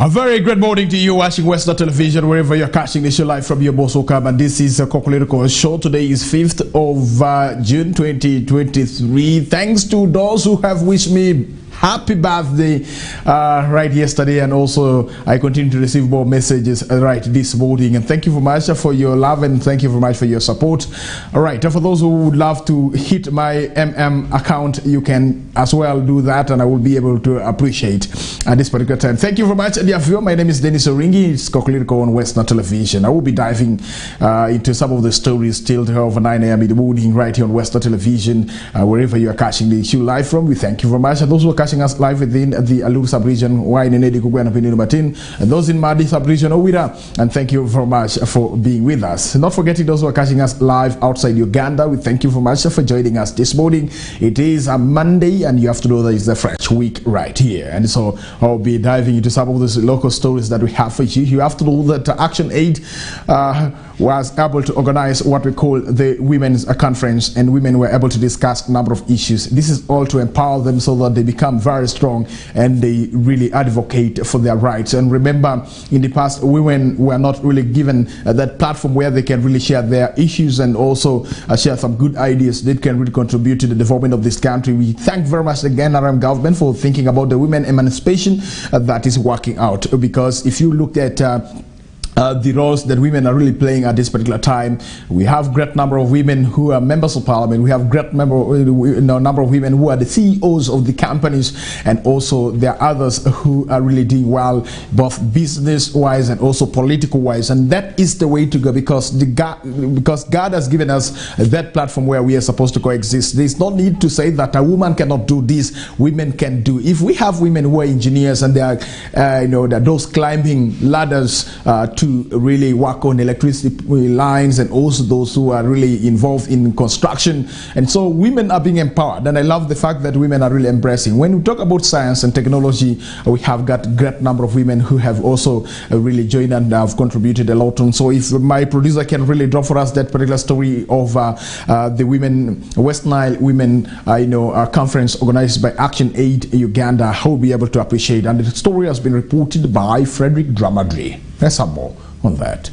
A very great morning to you watching Westnile Television, wherever you're catching the show live from your boss Okam. And this is a KOKOLIRIKO Show. Today is 5th of June 2023. Thanks to those who have wished me happy birthday right yesterday, and also I continue to receive more messages right this morning, and thank you very much for your love and thank you very much for your support. All right, for those who would love to hit my account, you can as well do that, and I will be able to appreciate at this particular time. Thank you very much, dear viewer. My name is Denis Oringi. It's KOKOLIRIKO on Westnile Television. I will be diving into some of the stories till over 9 a.m. in the morning right here on Westnile Television, wherever you are catching the issue live from. We thank you very much, and those who are catching us live within the Alur sub-region, and those in Madi sub-region, Owira, and thank you very much for being with us. Not forgetting those who are catching us live outside Uganda, we thank you very much for joining us this morning. It is a Monday, and you have to know that it's the fresh week right here, and so I'll be diving into some of those local stories that we have for you. You have to know that Action Aid was able to organize what we call the Women's Conference, and women were able to discuss a number of issues. This is all to empower them so that they become very strong and they really advocate for their rights. And remember, in the past, women were not really given that platform where they can really share their issues and also share some good ideas that can really contribute to the development of this country. We thank very much the NRM government for thinking about the women emancipation that is working out, because if you look at the roles that women are really playing at this particular time, we have great number of women who are members of parliament, we have great number of women who are the CEOs of the companies, and also there are others who are really doing well both business wise and also political wise, and that is the way to go, because God has given us that platform where we are supposed to coexist. There is no need to say that a woman cannot do this, women can do. If we have women who are engineers and they are they're those climbing ladders to really work on electricity lines, and also those who are really involved in construction, and so women are being empowered, and I love the fact that women are really embracing. When we talk about science and technology, we have got a great number of women who have also really joined and have contributed a lot. And so if my producer can really drop for us that particular story of the women Westnile Women conference organized by Action Aid Uganda, I will be able to appreciate, and the story has been reported by Frederick Dramadri. There's some more on that.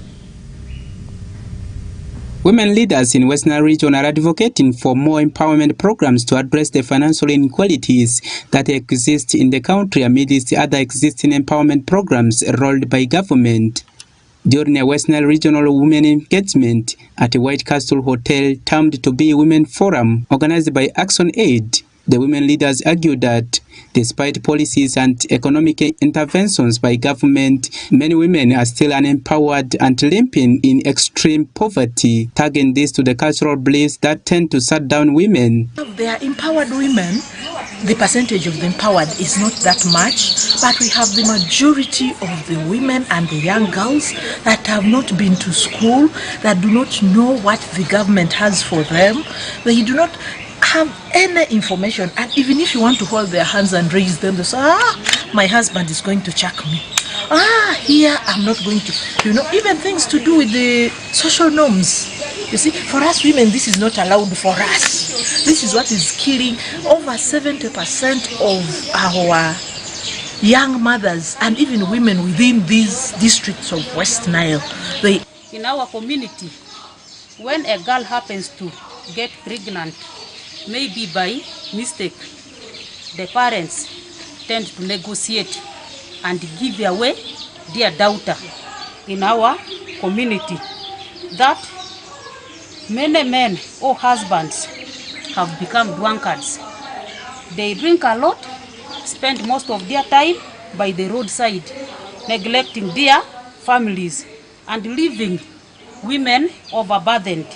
Women leaders in Westnile region are advocating for more empowerment programs to address the financial inequalities that exist in the country amidst other existing empowerment programs rolled by government. During a Westnile regional women engagement at a White Castle hotel termed to be Women Forum organized by Action Aid, the women leaders argued that despite policies and economic interventions by government, many women are still unempowered and living in extreme poverty, tagging this to the cultural beliefs that tend to shut down women. They are empowered women. The percentage of the empowered is not that much, but we have the majority of the women and the young girls that have not been to school, that do not know what the government has for them. They do not have any information, and even if you want to hold their hands and raise them, they say, my husband is going to chuck me. Here I'm not going to, even things to do with the social norms. You see, for us women, this is not allowed for us. This is what is killing over 70% of our young mothers and even women within these districts of West Nile. In our community, when a girl happens to get pregnant, maybe by mistake, the parents tend to negotiate and give away their daughter. In our community, that many men or husbands have become drunkards. They drink a lot, spend most of their time by the roadside, neglecting their families and leaving women overburdened.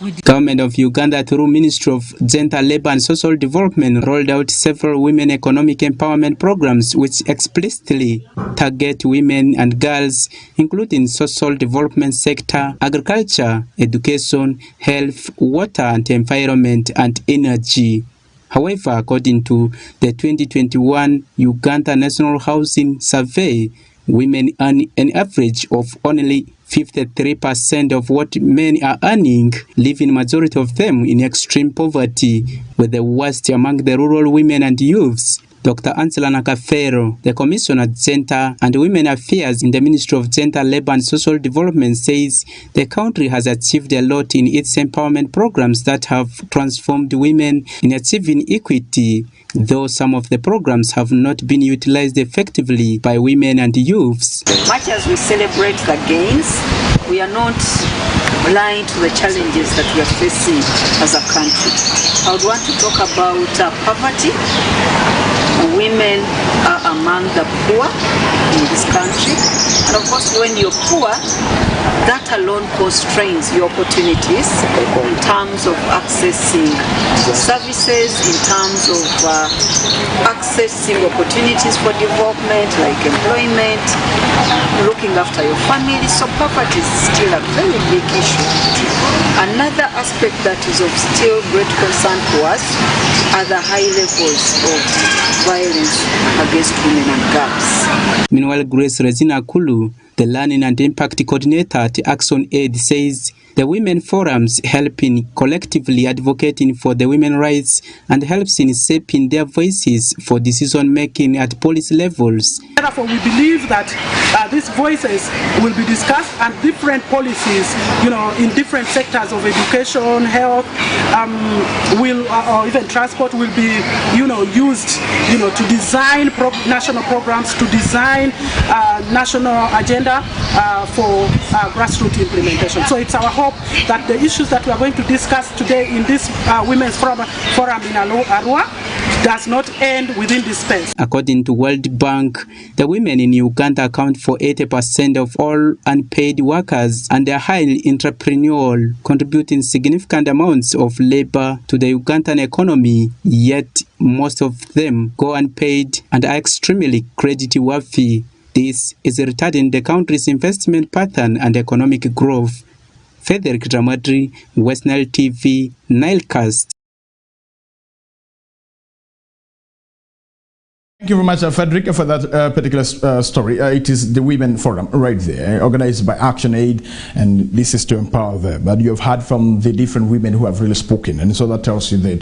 The government of Uganda, through Ministry of Gender, Labour and Social Development, rolled out several women economic empowerment programs which explicitly target women and girls, including social development sector, agriculture, education, health, water and environment, and energy. However, according to the 2021 Uganda National Housing Survey, women earn an average of only 53% of what men are earning, leaving majority of them in extreme poverty, with the worst among the rural women and youths. Dr. Ansela Nakafero, the Commissioner at Gender and Women Affairs in the Ministry of Gender, Labour and Social Development, says the country has achieved a lot in its empowerment programs that have transformed women in achieving equity, though some of the programs have not been utilized effectively by women and youths. Much as we celebrate the gains, we are not blind to the challenges that we are facing as a country. I would want to talk about poverty. Women are among the poor in this country, and of course when you're poor, that alone constrains your opportunities in terms of accessing services, in terms of accessing opportunities for development like employment, looking after your family. So poverty is still a very big issue. Another aspect that is of still great concern to us are the high levels of violence against women and girls. Meanwhile, Grace Regina Kulu, the Learning and Impact Coordinator at Action Aid, says the women forums help in collectively advocating for the women's rights and helps in shaping their voices for decision making at policy levels. Therefore, we believe that these voices will be discussed and different policies, in different sectors of education, health, or even transport will be, used, to design national programs, to design national agenda for grassroots implementation. So it's our hope that the issues that we are going to discuss today in this Women's Forum in Arua does not end within this space. According to World Bank, the women in Uganda account for 80% of all unpaid workers and are highly entrepreneurial, contributing significant amounts of labor to the Ugandan economy, yet most of them go unpaid and are extremely credit-worthy. This is retarding the country's investment pattern and economic growth. Frederick Dramadri, Westnile TV, Nilecast. Thank you very much, Frederick, for that particular story. It is the Women Forum right there, organized by Action Aid, and this is to empower them. But you have heard from the different women who have really spoken, and so that tells you that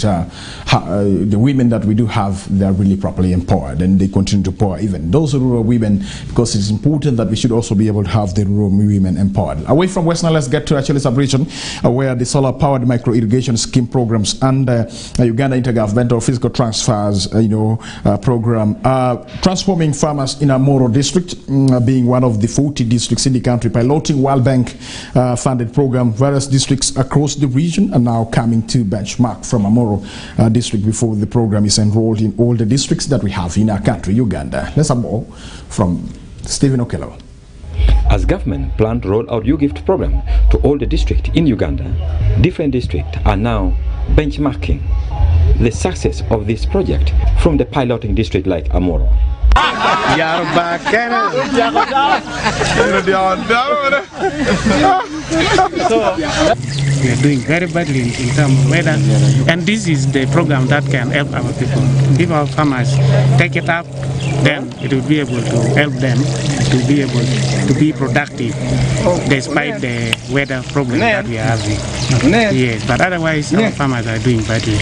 the women that we do have, they are really properly empowered, and they continue to empower even those rural women, because it's important that we should also be able to have the rural women empowered. Away from Westnile, let's get to actually Sub-region, where the solar-powered micro-irrigation scheme programs and Uganda Intergovernmental Physical Transfers, program transforming farmers in Amoro district, being one of the 40 districts in the country, piloting World Bank funded program. Various districts across the region are now coming to benchmark from Amoro district before the program is enrolled in all the districts that we have in our country, Uganda. Let's have more from Stephen Okello. As government plan to roll out U-Gift program to all the districts in Uganda, different districts are now benchmarking the success of this project from the piloting district like Amoro. So we are doing very badly in terms of weather, and this is the program that can help our people. If our farmers take it up, then it will be able to help them to be able to be productive despite the weather problem that we are having. Yes, but otherwise our farmers are doing badly.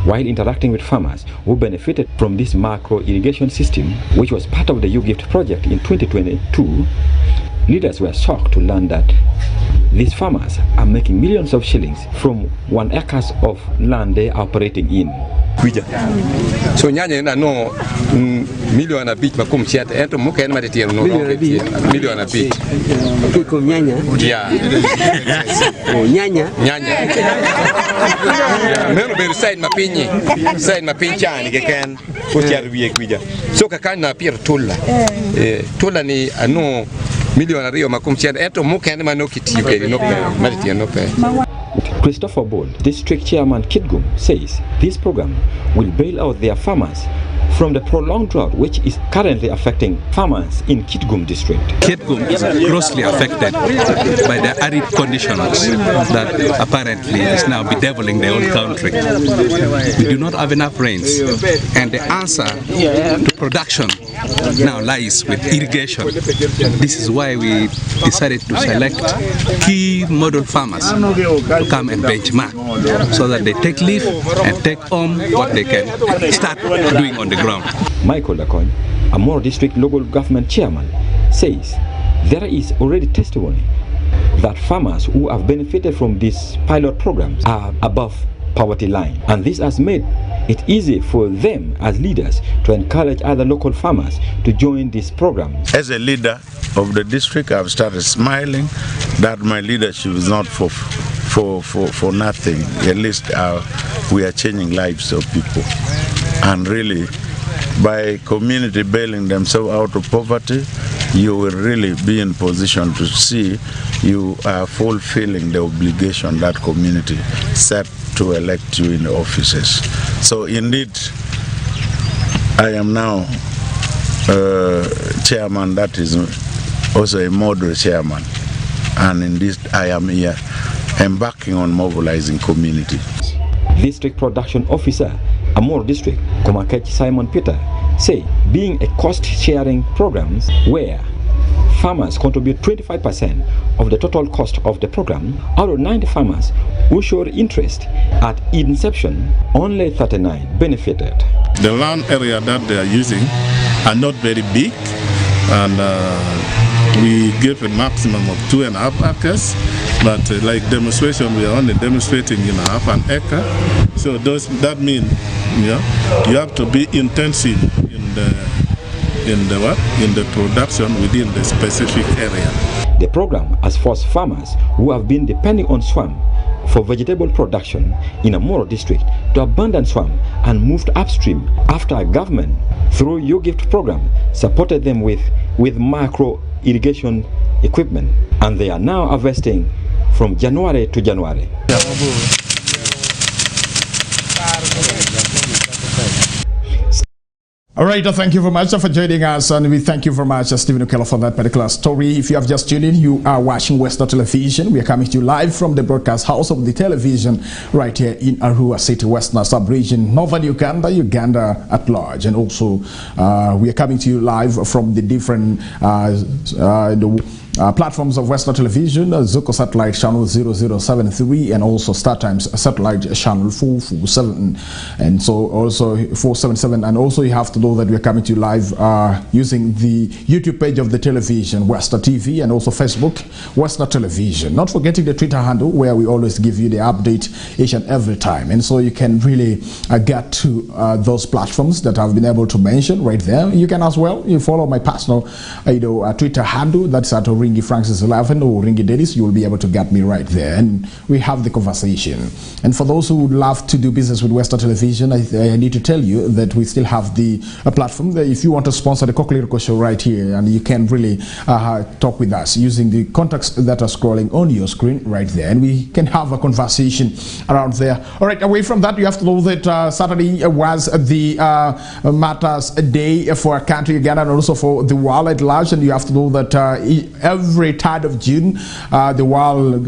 While interacting with farmers who benefited from this macro irrigation system, which was part of the U-Gift project in 2022, leaders were shocked to learn that these farmers are making millions of shillings from 1 acre of land they are operating in. So nyanya na no milioni bit makum chiat ento muka en mati no milioni bit ko nyanya ya nyanya mero ber side mapincha ni keken ko chiar wiye kwija so ka kan na pier tulla ni ano milioni rio makum chiat ento muka en manokiti ke no mati no pe. Christopher Bold, district chairman Kitgum, says this program will bail out their farmers from the prolonged drought which is currently affecting farmers in Kitgum district. Kitgum is grossly affected by the arid conditions that apparently is now bedeviling the whole country. We do not have enough rains, and the answer to production now lies with irrigation. This is why we decided to select key model farmers to come and benchmark so that they take leave and take home what they can start doing on the ground. Michael Dacoin, a Moro District Local Government Chairman, says there is already testimony that farmers who have benefited from these pilot programs are above poverty line, and this has made it easy for them as leaders to encourage other local farmers to join this program. As a leader of the district, I've started smiling that my leadership is not for nothing. At least we are changing lives of people, and really by community bailing themselves out of poverty, you will really be in position to see you are fulfilling the obligation that community set to elect you in the offices. So indeed, I am now chairman that is also a model chairman, and in this I am here embarking on mobilizing community. District Production Officer, Amur District, Komakech Simon Peter, say being a cost-sharing program where farmers contribute 25% of the total cost of the program, out of 90 farmers who showed interest at inception, only 39 benefited. The land area that they are using are not very big, and we give a maximum of 2.5 acres, but like demonstration, we are only demonstrating in half an acre. So that means you have to be intensive in the production within the specific area. The program has forced farmers who have been depending on swamp for vegetable production in a Moro district to abandon swamp and moved upstream after a government, through Your Gift program, supported them with micro irrigation equipment, and they are now harvesting from January to January. All right, thank you very much for joining us, and we thank you very much, Stephen Okello, for that particular story. If you have just tuned in, you are watching Westnile Television. We are coming to you live from the broadcast house of the television right here in Arua City, Westnile sub-region, Northern Uganda at large. And also, we are coming to you live from the different platforms of Westnile Television, Zuko Satellite Channel 0073, and also StarTimes Satellite Channel 447, and so also 477. And also you have to know that we are coming to you live using the YouTube page of the television, Westnile TV, and also Facebook, Westnile Television. Not forgetting the Twitter handle, where we always give you the update each and every time. And so you can really get to those platforms that I've been able to mention right there. You can as well, you follow my personal Twitter handle, that's at Oringi Francis 11 or Oringi Denis. You will be able to get me right there, and we have the conversation. And for those who would love to do business with Westnile Television, I need to tell you that we still have the platform that if you want to sponsor the KOKOLIRIKO Show right here, and you can really talk with us using the contacts that are scrolling on your screen right there, and we can have a conversation around there. All right, away from that, you have to know that Saturday was the Matters Day for our country, Uganda, and also for the world at large. And you have to know that every 3rd of June, the world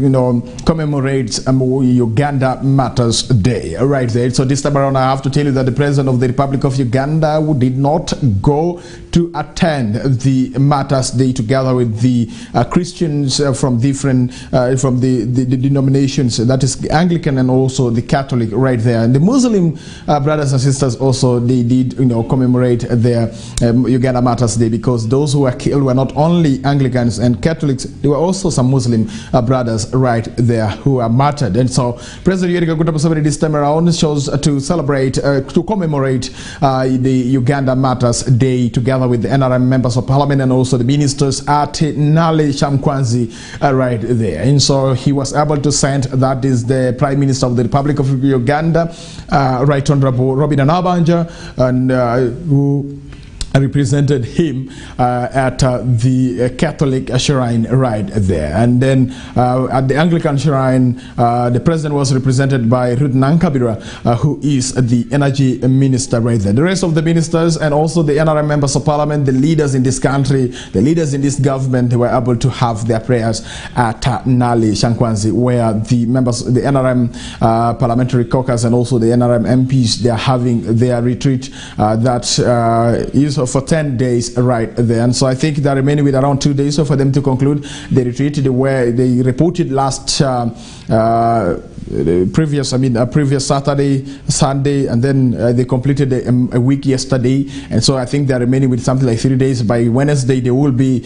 commemorates Uganda Matters Day right there. So this time around, I have to tell you that the President of the Republic of Uganda did not go to attend the Matters Day together with the Christians from different from the denominations, that is Anglican and also the Catholic right there. And the Muslim brothers and sisters also, they did commemorate their Uganda Matters Day, because those who were killed were not only Anglicans and Catholics, there were also some Muslim brothers right there who are martyred. And so President Yoweri Kaguta Museveni this time around chose to celebrate, to commemorate the Uganda Matters Day together with the NRM members of parliament and also the ministers at Nale Shamkwanzi right there. And so he was able to send, that is the Prime Minister of the Republic of Uganda, Right Honorable Robin Anabanja, and who represented him at the Catholic shrine right there. And then at the Anglican shrine, the president was represented by Ruth Nankabira, who is the energy minister right there. The rest of the ministers and also the NRM members of parliament, the leaders in this country, the leaders in this government, they were able to have their prayers at Nali Shankwanzi, where the members, the NRM parliamentary caucus and also the NRM MPs, they are having their retreat that is for 10 days right there. And so I think they're remaining with around 2 days for them to conclude the retreat. They reported last previous Saturday, Sunday, and then they completed a week yesterday, and so I think they're remaining with something like 3 days. By Wednesday they will be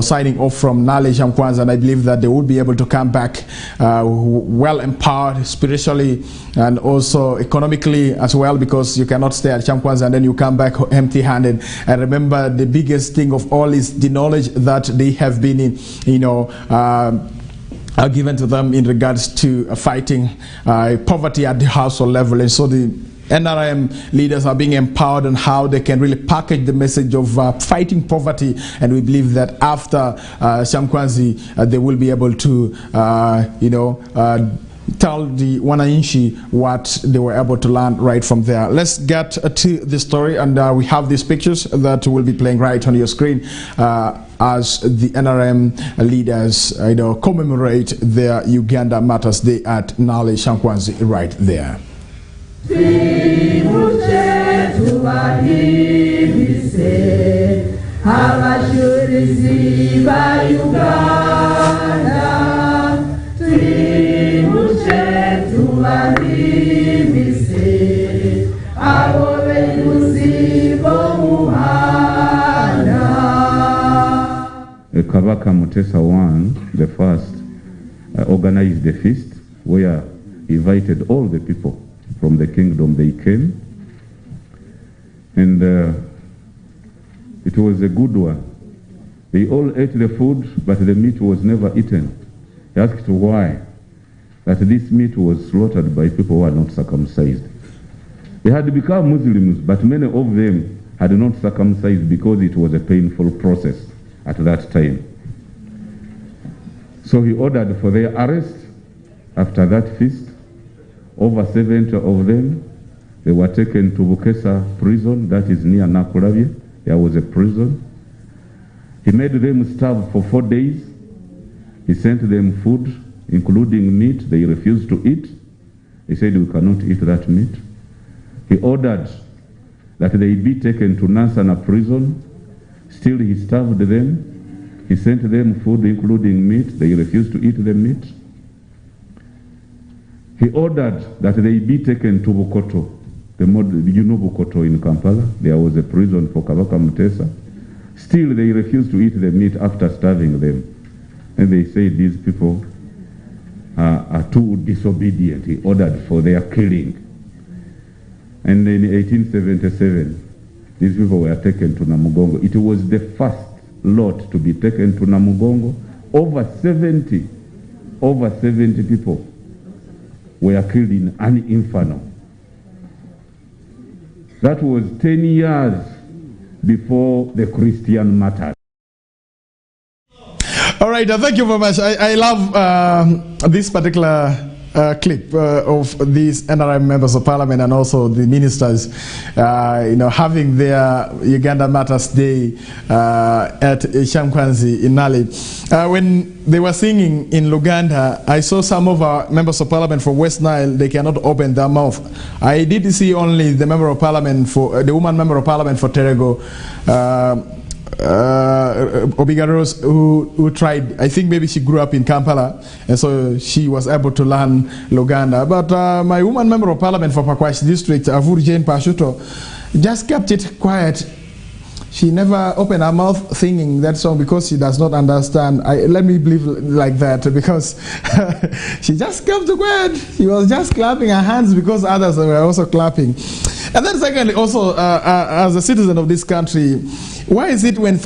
signing off from Nale Shamkwanza, and I believe that they will be able to come back well empowered spiritually and also economically as well, because you cannot stay at Shamkwanza and then you come back empty-handed. And remember, the biggest thing of all is the knowledge that they have been are given to them in regards to fighting poverty at the household level. And so the NRM leaders are being empowered on how they can really package the message of fighting poverty, and we believe that after Shamkwanzi they will be able to tell the Wananchi what they were able to learn right from there. Let's get to the story, and we have these pictures that will be playing right on your screen as the NRM leaders commemorate their Uganda Matters Day at Nale Shankwanzi right there. Kabaka Mutesa I, the first, organized a feast where he invited all the people from the kingdom. They came, and it was a good one. They all ate the food, but the meat was never eaten. He asked why, that this meat was slaughtered by people who are not circumcised. They had become Muslims, but many of them had not circumcised because it was a painful process at that time. So he ordered for their arrest. After that feast, over 70 of them, they were taken to Bukesa prison, that is near Nakulavye. There was a prison. He made them starve for 4 days. He sent them food, including meat. They refused to eat. He said, we cannot eat that meat. He ordered that they be taken to Nansana prison. Still he starved them. He sent them food, including meat. They refused to eat the meat. He ordered that they be taken to Bukoto. Bukoto in Kampala. There was a prison for Kabaka Mutesa. Still they refused to eat the meat after starving them. And they said these people are too disobedient. He ordered for their killing. And in 1877, these people were taken to Namugongo. It was the first lot to be taken to Namugongo. Over 70 people were killed in an inferno. That was 10 years before the Christian matter. All right, thank you very much. I love this particular clip of these NRM members of parliament and also the ministers, having their Uganda Matters Day at Shamkwanzi in Nali. When they were singing in Luganda, I saw some of our members of parliament from West Nile, they cannot open their mouth. I did see only the member of parliament for the woman member of parliament for Terego, Obigaros, who tried. I think maybe she grew up in Kampala, and so she was able to learn Luganda. But my woman member of parliament for Pakwash district, Avur Jane Pashuto, just kept it quiet. She never opened her mouth singing that song because she does not understand. Let me believe like that, because she just kept quiet. She was just clapping her hands because others were also clapping. And then secondly, also as a citizen of this country, why is it when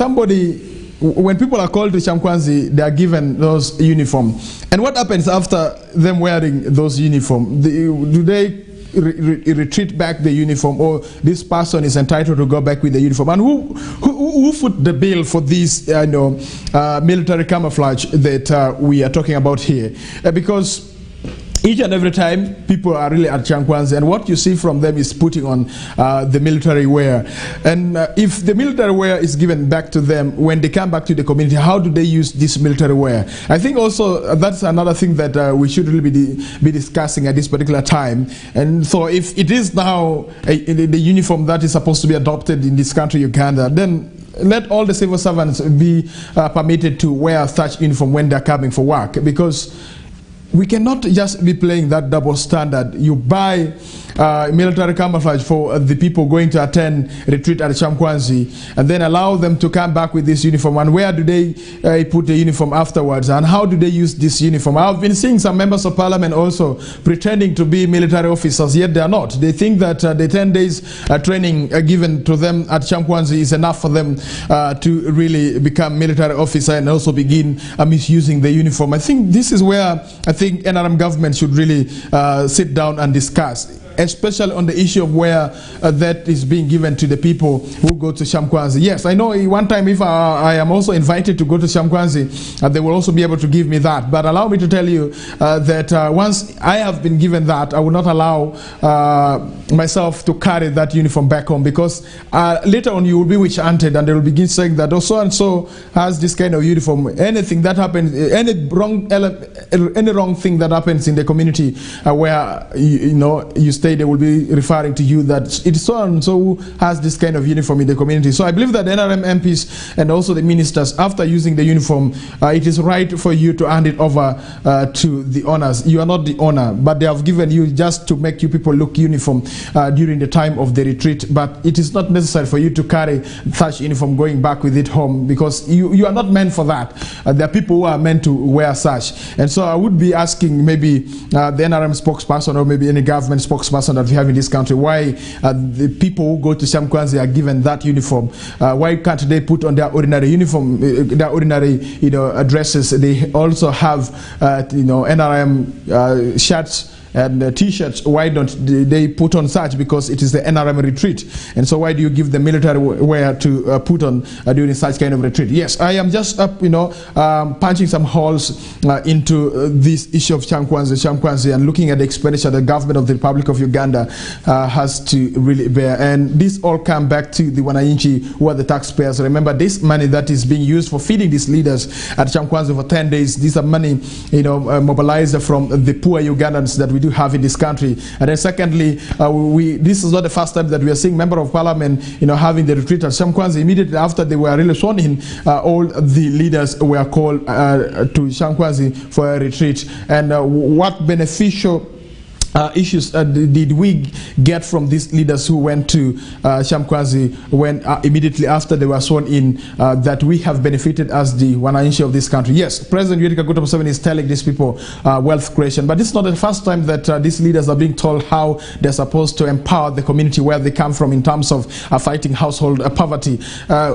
people are called to Shamkwanzi, they are given those uniforms? And what happens after them wearing those uniforms? Do they retreat back the uniform, or this person is entitled to go back with the uniform? And who foot the bill for this military camouflage that we are talking about here? Because each and every time people are really at Chamkwanzi, and what you see from them is putting on the military wear. And if the military wear is given back to them when they come back to the community, how do they use this military wear? I think also that's another thing that we should really be discussing at this particular time. And so if it is now the uniform that is supposed to be adopted in this country, Uganda, then let all the civil servants be permitted to wear such uniform when they're coming for work, because we cannot just be playing that double standard. You buy military camouflage for the people going to attend retreat at Chamkwanzi, and then allow them to come back with this uniform. And where do they put the uniform afterwards? And how do they use this uniform? I've been seeing some members of parliament also pretending to be military officers, yet they are not. They think that the 10 days training given to them at Chamkwanzi is enough for them to really become military officer and also begin misusing the uniform. I think this is where I think NRM government should really sit down and discuss, especially on the issue of where that is being given to the people who go to Chamkwanzi. Yes, I know one time if I am also invited to go to Chamkwanzi, they will also be able to give me that. But allow me to tell you that once I have been given that, I will not allow myself to carry that uniform back home, because later on you will be witch-hunted and they will begin saying that, oh, so-and-so has this kind of uniform. Anything that happens, any wrong thing that happens in the community where you stay, they will be referring to you that it's so-and-so who has this kind of uniform in the community. So I believe that NRM MPs and also the ministers, after using the uniform, it is right for you to hand it over to the owners. You are not the owner, but they have given you just to make you people look uniform during the time of the retreat. But it is not necessary for you to carry such uniform going back with it home, because you are not meant for that. There are people who are meant to wear such. And so I would be asking maybe the NRM spokesperson or maybe any government spokesperson that we have in this country, why the people who go to Chamkwanzi are given that uniform. Why can't they put on their ordinary uniform, their ordinary dresses? They also have NRM shirts and T-shirts. Why don't they put on such? Because it is the NRM retreat. And so why do you give the military wear to put on during such kind of retreat? Yes, I am just punching some holes into this issue of Chamkwanzi and looking at the expenditure the government of the Republic of Uganda has to really bear. And this all come back to the Wananchi, who are the taxpayers. Remember, this money that is being used for feeding these leaders at Chamkwanzi for 10 days, these are money mobilized from the poor Ugandans that we do have in this country. And then secondly, this is not the first time that we are seeing member of parliament having the retreat at Chamkwanzi. Immediately after they were really sworn in, all the leaders were called to Chamkwanzi for a retreat. And what beneficial issues did we get from these leaders who went to Chamkwanzi when immediately after they were sworn in, that we have benefited as the Wananchi of this country? Yes, President Yoweri Kaguta Museveni is telling these people wealth creation, but it's not the first time that these leaders are being told how they're supposed to empower the community where they come from in terms of fighting household poverty.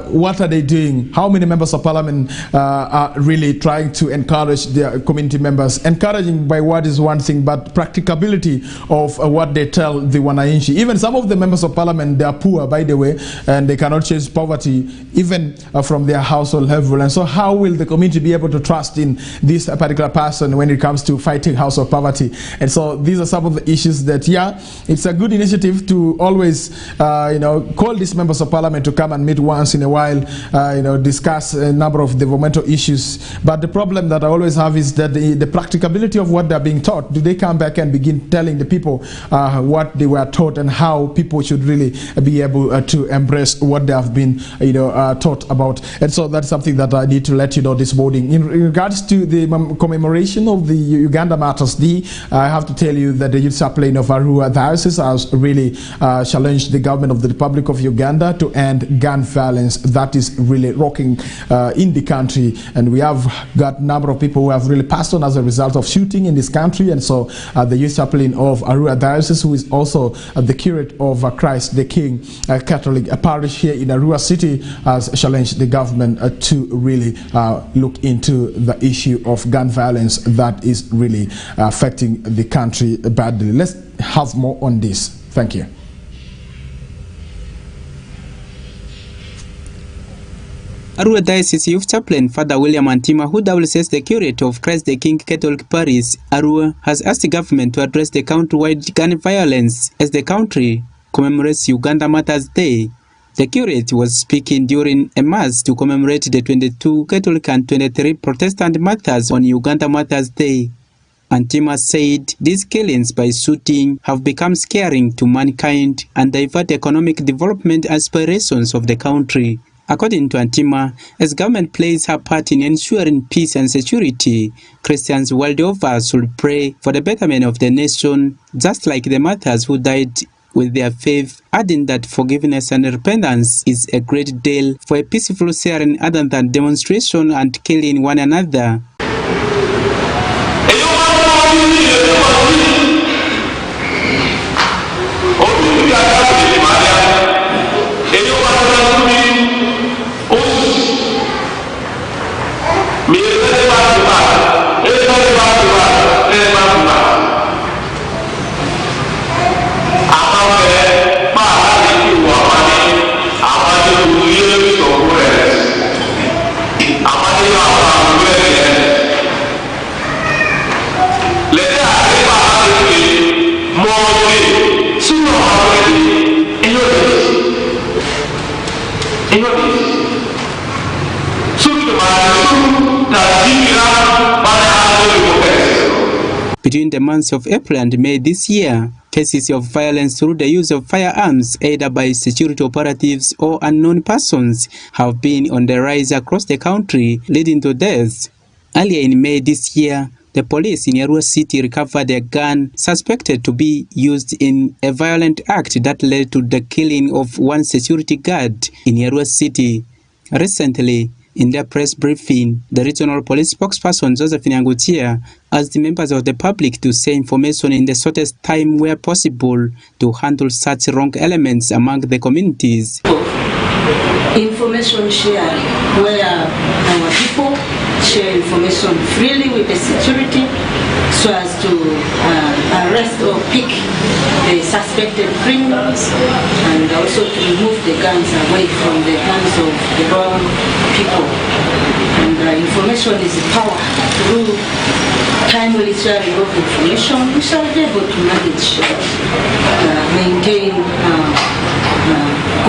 What are they doing? How many members of parliament are really trying to encourage their community members? Encouraging by word is one thing, but practicability of what they tell the Wananchi. Even some of the members of parliament, they are poor, by the way, and they cannot change poverty even from their household level. And so how will the community be able to trust in this particular person when it comes to fighting household poverty? And so these are some of the issues that, yeah, it's a good initiative to always call these members of parliament to come and meet once in a while, discuss a number of developmental issues. But the problem that I always have is that the practicability of what they're being taught. Do they come back and begin telling the people what they were taught and how people should really be able to embrace what they have been taught about? And so that's something that I need to let you know this morning. In regards to the commemoration of the Uganda Matters Day, I have to tell you that the youth chaplain of Arua Diocese has really challenged the government of the Republic of Uganda to end gun violence that is really rocking in the country. And we have got a number of people who have really passed on as a result of shooting in this country. And so the youth chaplain of Arua Diocese, who is also the curate of Christ the King Catholic parish here in Arua City, has challenged the government to really look into the issue of gun violence that is really affecting the country badly. Let's have more on this. Thank you. Arua Diocese Youth Chaplain Father William Antima, who doubles as the curate of Christ the King Catholic Parish, Arua, has asked the government to address the countrywide gun violence as the country commemorates Uganda Martyrs' Day. The curate was speaking during a mass to commemorate the 22 Catholic and 23 Protestant martyrs on Uganda Martyrs' Day. Antima said these killings by shooting have become scaring to mankind and divert economic development aspirations of the country. According to Antima, as government plays her part in ensuring peace and security, Christians world over should pray for the betterment of the nation, just like the martyrs who died with their faith, adding that forgiveness and repentance is a great deal for a peaceful sharing other than demonstration and killing one another. Between the months of April and May this year, cases of violence through the use of firearms, either by security operatives or unknown persons, have been on the rise across the country, leading to deaths. Earlier in May this year, the police in Arua City recovered a gun suspected to be used in a violent act that led to the killing of one security guard in Arua City. Recently, in their press briefing, the regional police spokesperson Josephine Angutia asked the members of the public to share information in the shortest time where possible to handle such wrong elements among the communities. Information sharing, where our people share information freely with the security so as to arrest or pick the suspected criminals and also to remove the guns away from the hands of the wrong people. And information is power. Through timely sharing of information, we shall be able to manage, maintain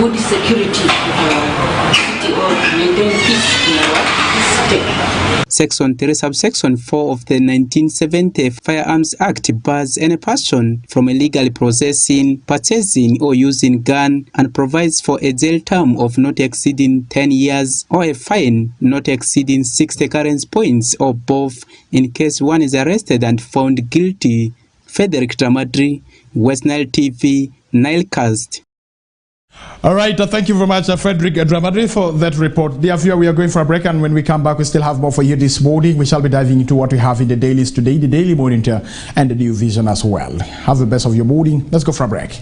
good security of our city or maintain peace in our state. Section 3, subsection 4 of the 1970 Firearms Act bars any person from illegally possessing, purchasing or using gun and provides for a jail term of not exceeding 10 years or a fine not exceeding 60 currency points or both in case one is arrested and found guilty. Frederick Dramadri, Westnile TV, Nilecast. All right, thank you very much, Frederick Dramadri, for that report. Dear viewer, we are going for a break, and when we come back, we still have more for you this morning. We shall be diving into what we have in the dailies today, the Daily Monitor, and the New Vision as well. Have the best of your morning. Let's go for a break.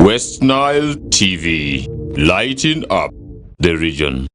Westnile TV, lighting up the region.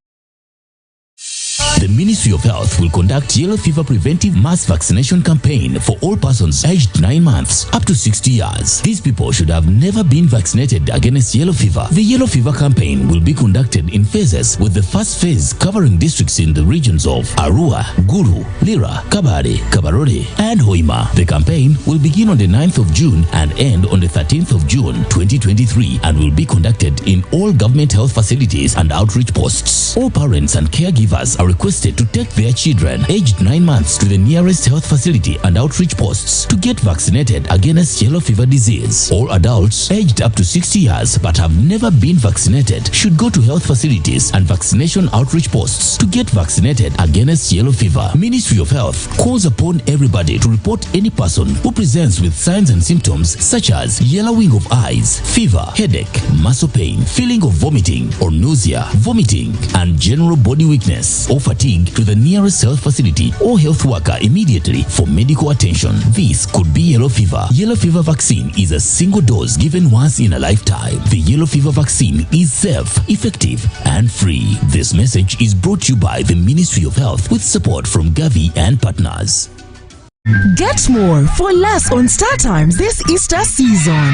The Ministry of Health will conduct yellow fever preventive mass vaccination campaign for all persons aged 9 months up to 60 years. These people should have never been vaccinated against yellow fever. The yellow fever campaign will be conducted in phases, with the first phase covering districts in the regions of Arua, Gulu, Lira, Kabare, Kabarore, and Hoima. The campaign will begin on the 9th of June and end on the 13th of June 2023 and will be conducted in all government health facilities and outreach posts. All parents and caregivers are requested to take their children aged 9 months to the nearest health facility and outreach posts to get vaccinated against yellow fever disease. All adults aged up to 60 years but have never been vaccinated should go to health facilities and vaccination outreach posts to get vaccinated against yellow fever. Ministry of Health calls upon everybody to report any person who presents with signs and symptoms such as yellowing of eyes, fever, headache, muscle pain, feeling of vomiting or nausea, vomiting, and general body weakness or fatigue fatigue to the nearest health facility or health worker immediately for medical attention. This could be yellow fever. Yellow fever vaccine is a single dose given once in a lifetime. The yellow fever vaccine is safe, effective, and free. This message is brought to you by the Ministry of Health with support from Gavi and partners. Get more for less on Star Times this Easter season.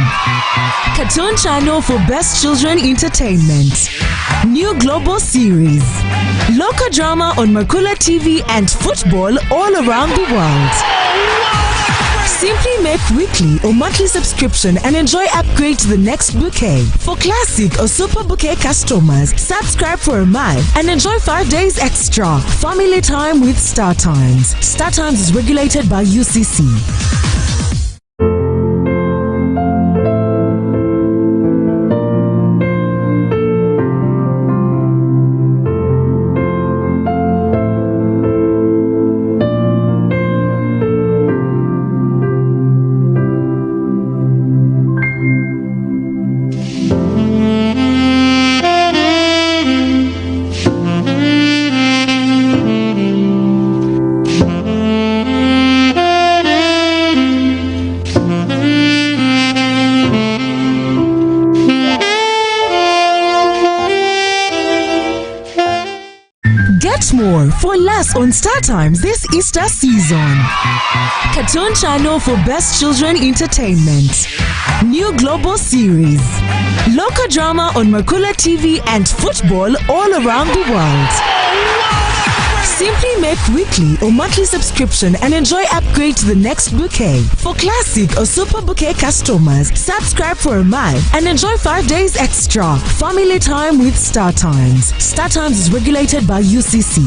Cartoon channel for best children entertainment. New global series. Local drama on Makula TV and football all around the world. Simply make weekly or monthly subscription and enjoy upgrade to the next bouquet. For classic or super bouquet customers, subscribe for a month and enjoy 5 days extra. Family time with Star Times. Star Times is regulated by UCC. More for less on Star Times this Easter season. Cartoon channel for best children entertainment. New global series. Local drama on Makula TV and football all around the world. Simply make weekly or monthly subscription and enjoy upgrade to the next bouquet. For classic or super bouquet customers, subscribe for a month and enjoy 5 days extra. Family time with Star Times. Star Times is regulated by UCC.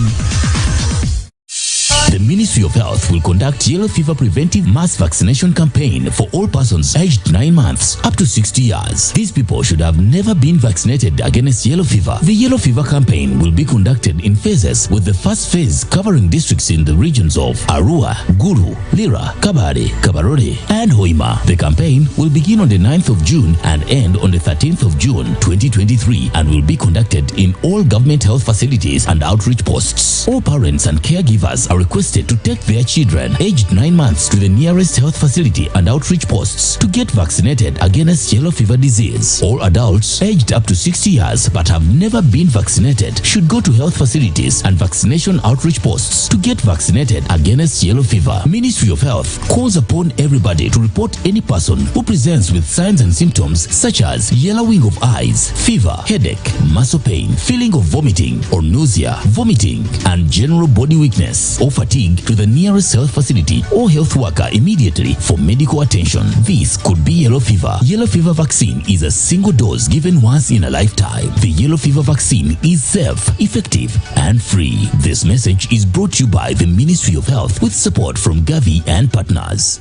The Ministry of Health will conduct yellow fever preventive mass vaccination campaign for all persons aged 9 months up to 60 years. These people should have never been vaccinated against yellow fever. The yellow fever campaign will be conducted in phases, with the first phase covering districts in the regions of Arua, Gulu, Lira, Kabare, Kabarore, and Hoima. The campaign will begin on the 9th of June and end on the 13th of June 2023 and will be conducted in all government health facilities and outreach posts. All parents and caregivers are requested to take their children aged 9 months to the nearest health facility and outreach posts to get vaccinated against yellow fever disease. All adults aged up to 60 years but have never been vaccinated should go to health facilities and vaccination outreach posts to get vaccinated against yellow fever. Ministry of Health calls upon everybody to report any person who presents with signs and symptoms such as yellowing of eyes, fever, headache, muscle pain, feeling of vomiting or nausea, vomiting, and general body weakness or fatigue to the nearest health facility or health worker immediately for medical attention. This could be yellow fever. Yellow fever vaccine is a single dose given once in a lifetime. The yellow fever vaccine is safe, effective, and free. This message is brought to you by the Ministry of Health with support from Gavi and partners.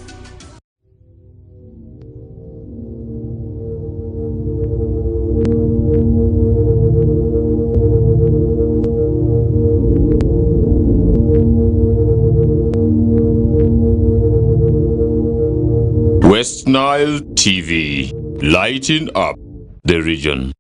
Westnile TV, lighting up the region.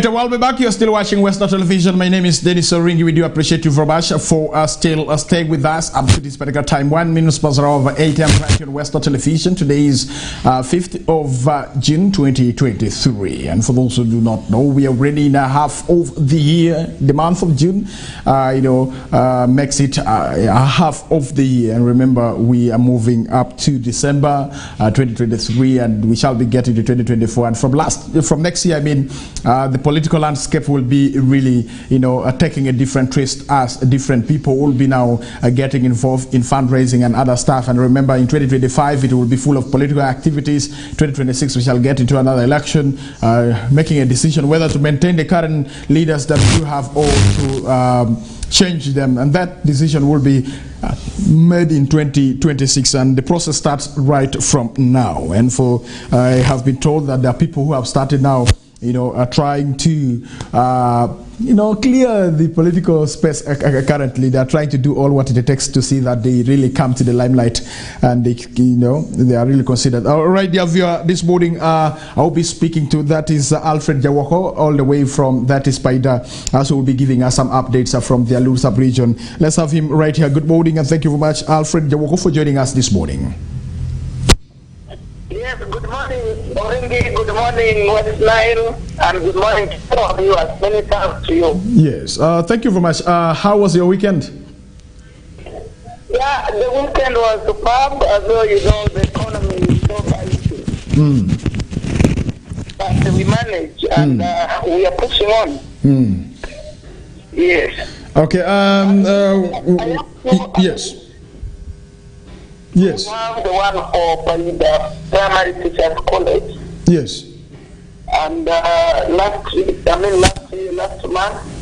Well, we're back. You're still watching Westnile Television. My name is Denis Oringi. We do appreciate you very much for still staying with us up to this particular time. 1 minute past over 8 a.m. right here on Westnile Television. Today is 5th of June 2023. And for those who do not know, we are already in a half of the year. The month of June, makes it a half of the year. And remember, we are moving up to December 2023, and we shall be getting to 2024. And from next year, I mean, the political landscape will be really, taking a different twist as different people will be now getting involved in fundraising and other stuff. And remember, in 2025, it will be full of political activities. 2026, we shall get into another election, making a decision whether to maintain the current leaders that you have or to change them. And that decision will be made in 2026, and the process starts right from now. And I have been told that there are people who have started now trying to clear the political space currently. They are trying to do all what it takes to see that they really come to the limelight and they are really considered. All right, dear viewer, this morning I'll be speaking to, that is Alfred Jawoko, all the way from that is Paida, also will be giving us some updates from the Alur sub-region. Let's have him right here. Good morning, and thank you very much, Alfred Jawoko, for joining us this morning. Yes, good morning, Oringi, good morning, Westnile, and good morning to all of you, as many thanks to you. Yes, thank you very much. How was your weekend? Yeah, the weekend was superb, as well, the economy is so bad. But we managed, and we are pushing on. Yes. Okay, yes. Yes. We have the one for the primary teachers college. Yes. And last month,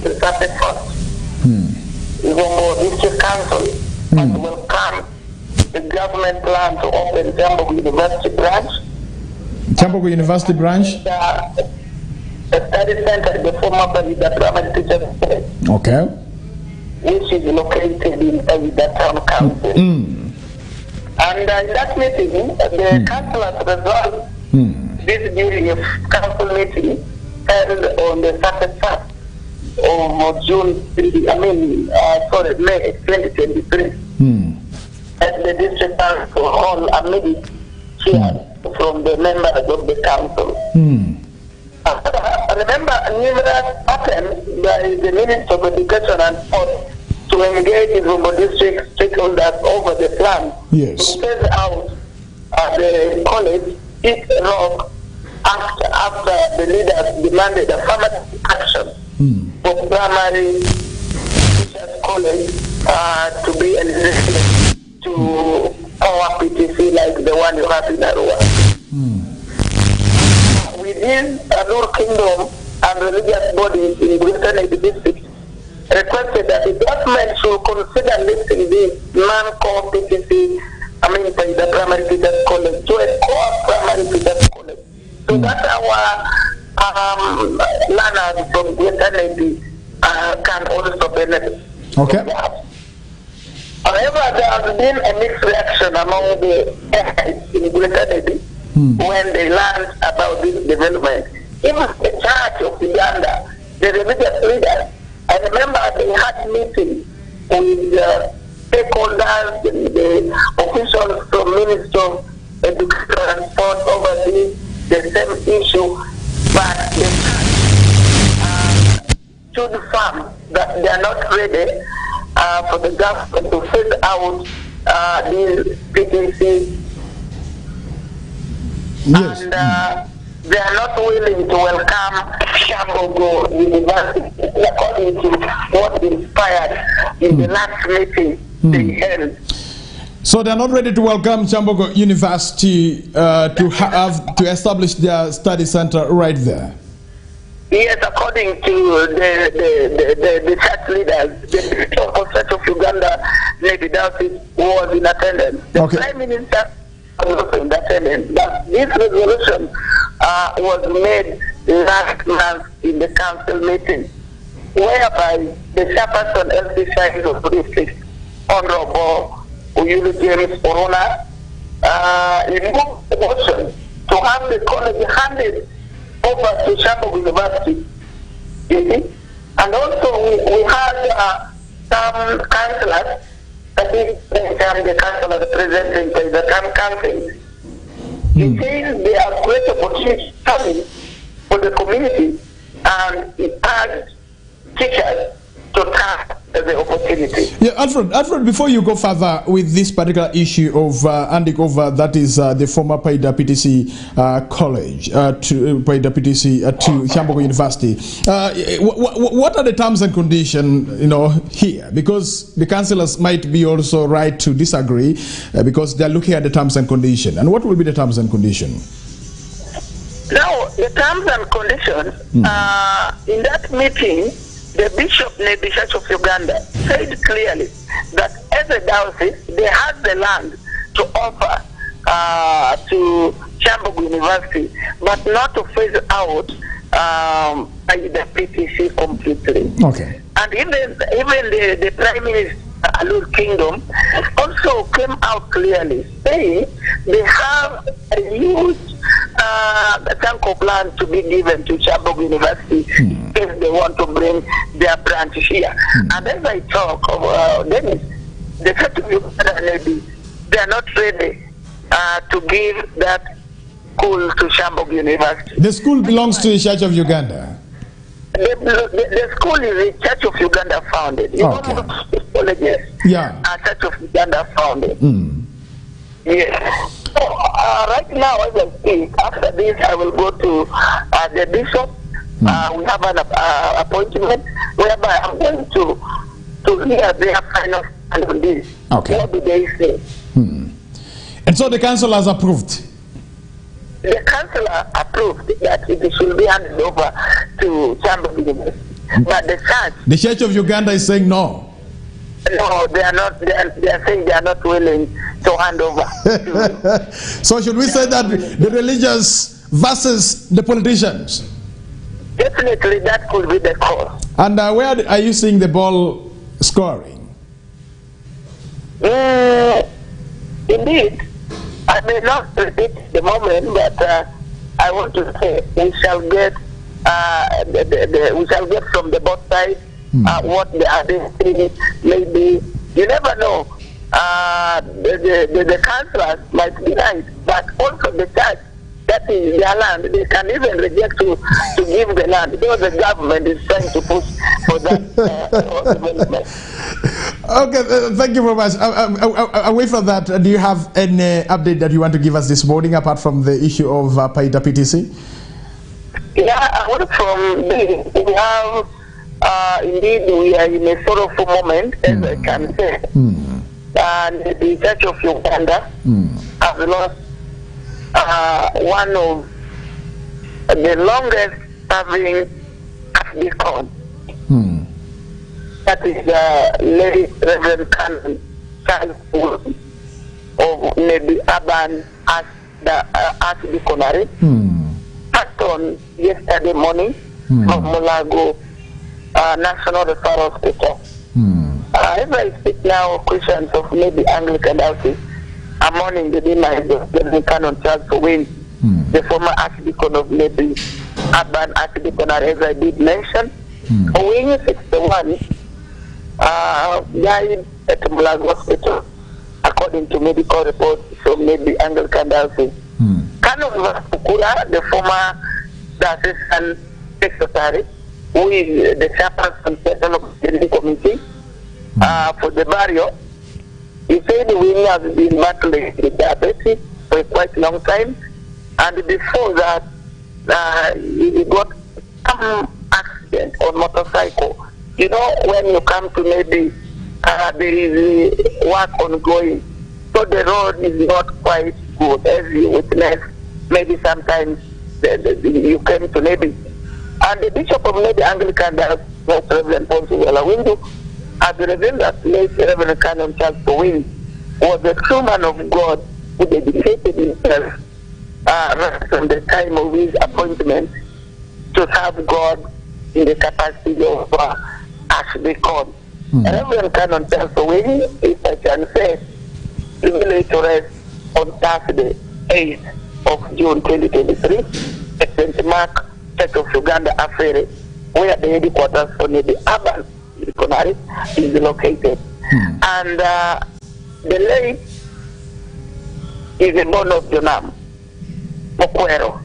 the 31st, the district council has welcomed the government plan to open Jambogo University branch. Jambogo University branch? The study center, the former Pavida primary teachers college. Okay. Which is located in Pavida town council. And in that meeting, the councillors resolved this during a council meeting held on the 31st of May 2023. At the district council hall, amid cheers from the members of the council. Remember, numerous attempts by the Minister of Education and Sport to engage in Rumbo district stakeholders over the plan to phase out the college hit rock after the leaders demanded affirmative action for primary teachers college to be eligible to our PTC like the one you have in Arua. Within Alur Kingdom and religious bodies in Westnile district requested that the government should consider lifting this non-core PTC, by the primary teachers college to a core primary teachers college. So that our learners from Westnile can also benefit. Okay. However, there has been a mixed reaction among the ethnics in Westnile when they learned about this development. Even the Church of Uganda, the religious leaders, I remember they had meetings with stakeholders, the officials from Ministry of Education and Sport over the same issue, but they stood firm that they are not ready for the government to phase out these PTC. Yes. And they are not willing to welcome Jambogo University according to what inspired in the last meeting they held. So they are not ready to welcome Jambogo University to establish their study center right there. Yes, according to the church leaders, the Bishop of Church of Uganda, Lady Darcy, was in attendance. The Prime Minister was also in attendance. But this resolution was made last month in the council meeting, whereby the chairperson LC Shines of the district, Honorable Uyulu James Orona, moved the motion to have the college handed over to Jambogo University. You see? And also we had some councillors, I think the councillors representing the town council. It says there are great opportunities coming for the community, and it urged teachers to tap the opportunity. Yeah, Alfred, before you go further with this particular issue of handing over, that is the former Paida PTC college to Paida PTC to Jambogo University, what are the terms and conditions, here? Because the councillors might be also right to disagree because they're looking at the terms and conditions. And what will be the terms and conditions? Now, the terms and conditions, in that meeting, the Bishop of the Church of Uganda said clearly that as a diocese, they have the land to offer to Jambogo University, but not to phase out by the PTC completely. Okay. And even the Prime Minister Alur Kingdom also came out clearly saying they have a huge chunk of land to be given to Chambok University if they want to bring their branch here. And as I talk of Dennis, the Church of Uganda, they are not ready to give that school to Chambok University. The school belongs to the Church of Uganda. The school is a Church of Uganda founded. You know, most colleges are Church of Uganda founded. Yes. So right now, as I speak, after this, I will go to the bishop. We have an appointment whereby I'm going to hear their final stand on this. Okay. What do they say? And so the council has approved. The councillor approved that it should be handed over to Chambok University. But the Church of Uganda is saying no. No, they are not. They are saying they are not willing to hand over. So should we say that the religious versus the politicians? Definitely, that could be the call. And where are you seeing the ball scoring? Indeed. I may not repeat the moment, but I want to say we shall get we shall get from the both sides what the other thing may be. You never know. The councillors might be right, but also the church, that is their land. They can even reject to give the land, though the government is trying to push for that development. Okay, thank you very much. Away from that, do you have any update that you want to give us this morning apart from the issue of Paida PTC? Yeah, apart from this, we have, indeed, we are in a sorrowful moment, as I can say. And the Church of Uganda has lost one of the longest serving Archdeacon. That is late Reverend Canon Charles of maybe Urban as the Archdeaconry. Passed on yesterday morning from Mulago National Referral Hospital. As I speak now, Christians of maybe Anglican Diocese are mourning the demise of Reverend Canon Charles Wayne, the former Archdeacon of maybe Urban Archdeaconry, as I did mention. Wayne 61 died at Mulago Hospital, according to medical reports from maybe Anglican Diocese. Canon Vasukura, the former diocesan secretary, who is the chairperson of the committee for the burial, he said Wayne has been battling with diabetes for a quite long time, and before that, he got some accident on motorcycle. You know, when you come to maybe there is work ongoing, so the road is not quite good, as you witness. Maybe sometimes you came to maybe. And the Bishop of maybe Anglican Diocese, Reverend Ponce Windu, has revealed that late Reverend Canon Charles Wayne was a true man of God who dedicated himself right from the time of his appointment to serve God in the capacity of Archdeacon. Reverend Canon Charles Wayne, if I can say, laid to rest on Thursday, 8th of June 2023 at St. Mark Church of Uganda Afere, where the headquarters for the Urban Archdeaconry is located. And the late is a born of Jonam, Mokwero.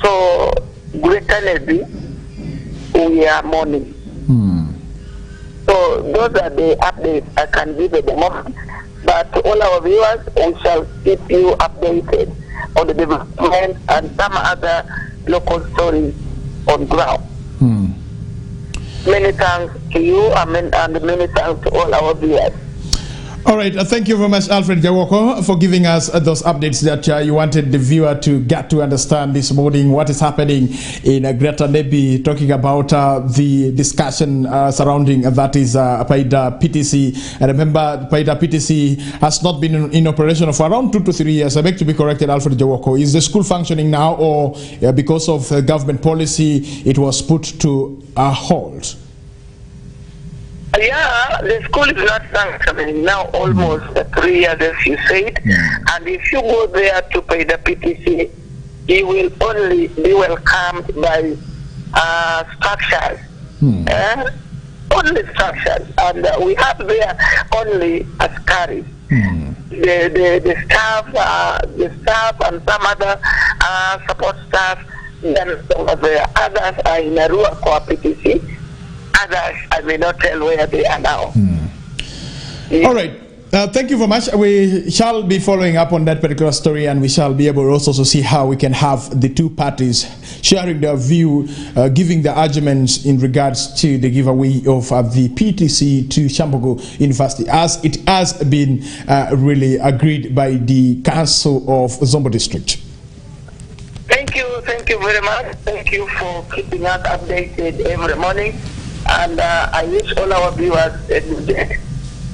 So, Greater Navy, we are mourning. So, those are the updates I can give at the moment. But to all our viewers, we shall keep you updated on the development and some other local stories on ground. Many thanks to you and many thanks to all our viewers. All right, thank you very much, Alfred Jawoko, for giving us those updates that you wanted the viewer to get to understand this morning what is happening in Greater Nebi, talking about the discussion surrounding that is Paida PTC. And remember, Paida PTC has not been in operation for around 2 to 3 years. I beg to be corrected, Alfred Jawoko. Is the school functioning now, or because of government policy, it was put to a halt? Yeah, the school is not functioning now almost 3 years, as you said. And if you go there to pay the PTC, you will only be welcomed by structures. Only structures. And we have there only askaris. The staff and some other support staff. Then the others are in Arua Core PTC. Others, I may not tell where they are now. All right. Thank you very much. We shall be following up on that particular story, and we shall be able also to see how we can have the two parties sharing their view, giving the arguments in regards to the giveaway of the PTC to Shambogo University, as it has been really agreed by the Council of Zombo District. Thank you very much. Thank you for keeping us updated every morning. And I wish all our viewers a good day.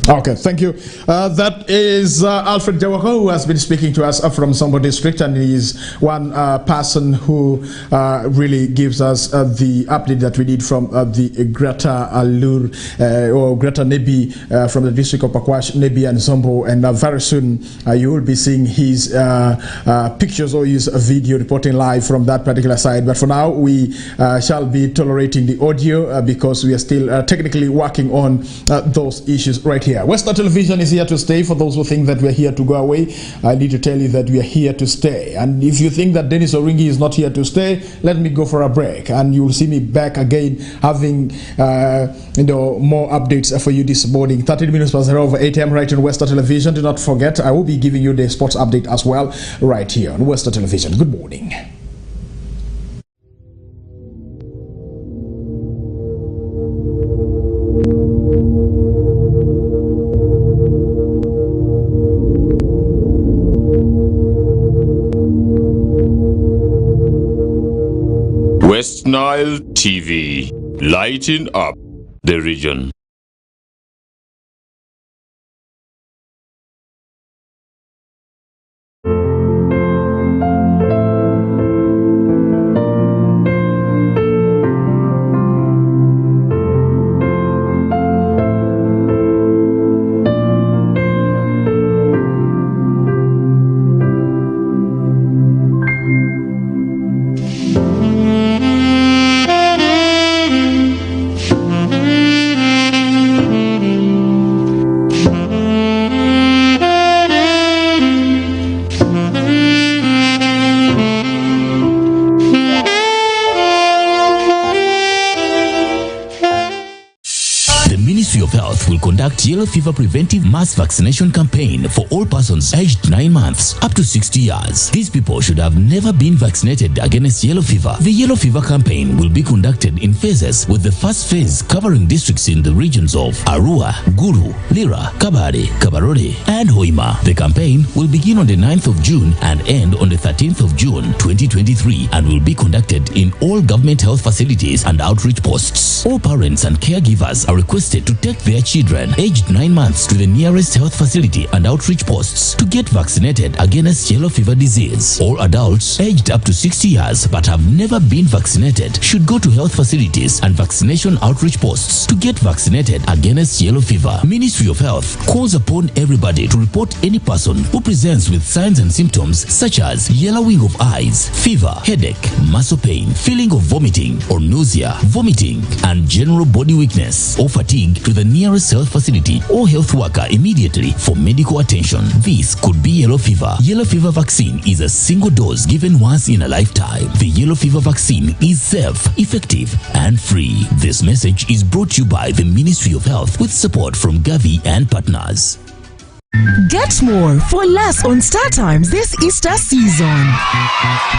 Okay, thank you. That is Alfred Jawoko, who has been speaking to us from Zombo District, and he is one person who really gives us the update that we need from the Greater Alur or Greater Nebi from the district of Pakwash, Nebi and Zombo. And very soon you will be seeing his pictures or his video reporting live from that particular side. But for now, we shall be tolerating the audio because we are still technically working on those issues right here. Westnile Television is here to stay. For those who think that we are here to go away, I need to tell you that we are here to stay. And if you think that Dennis Oringi is not here to stay, let me go for a break, and you will see me back again having more updates for you this morning. 13 minutes past 8 a.m. right on Westnile Television. Do not forget, I will be giving you the sports update as well right here on Westnile Television. Good morning. Westnile TV, lighting up the region. Yellow fever preventive mass vaccination campaign for all persons aged 9 months up to 60 years. These people should have never been vaccinated against yellow fever. The yellow fever campaign will be conducted in phases, with the first phase covering districts in the regions of Arua, Gulu, Lira, Kabare, Kabarore, and Hoima. The campaign will begin on the 9th of June and end on the 13th of June 2023 and will be conducted in all government health facilities and outreach posts. All parents and caregivers are requested to take their children aged 9 months to the nearest health facility and outreach posts to get vaccinated against yellow fever disease. All adults aged up to 60 years but have never been vaccinated should go to health facilities and vaccination outreach posts to get vaccinated against yellow fever. Ministry of Health calls upon everybody to report any person who presents with signs and symptoms such as yellowing of eyes, fever, headache, muscle pain, feeling of vomiting or nausea, vomiting, and general body weakness or fatigue to the nearest health facility or health worker immediately for medical attention. This could be yellow fever. Yellow fever vaccine is a single dose given once in a lifetime. The yellow fever vaccine is safe, effective, and free. This message is brought to you by the Ministry of Health with support from Gavi and partners. Get more for less on Star Times this Easter season.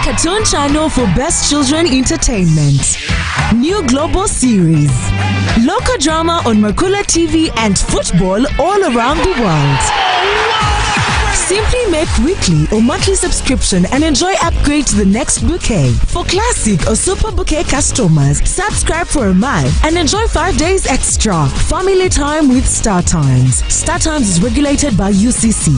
Cartoon channel for best children entertainment. New global series. Local drama on Makula TV and football all around the world. Simply make weekly or monthly subscription and enjoy upgrade to the next bouquet. For classic or super bouquet customers, subscribe for a month and enjoy 5 days extra. Family time with Star Times. Star Times is regulated by UCC.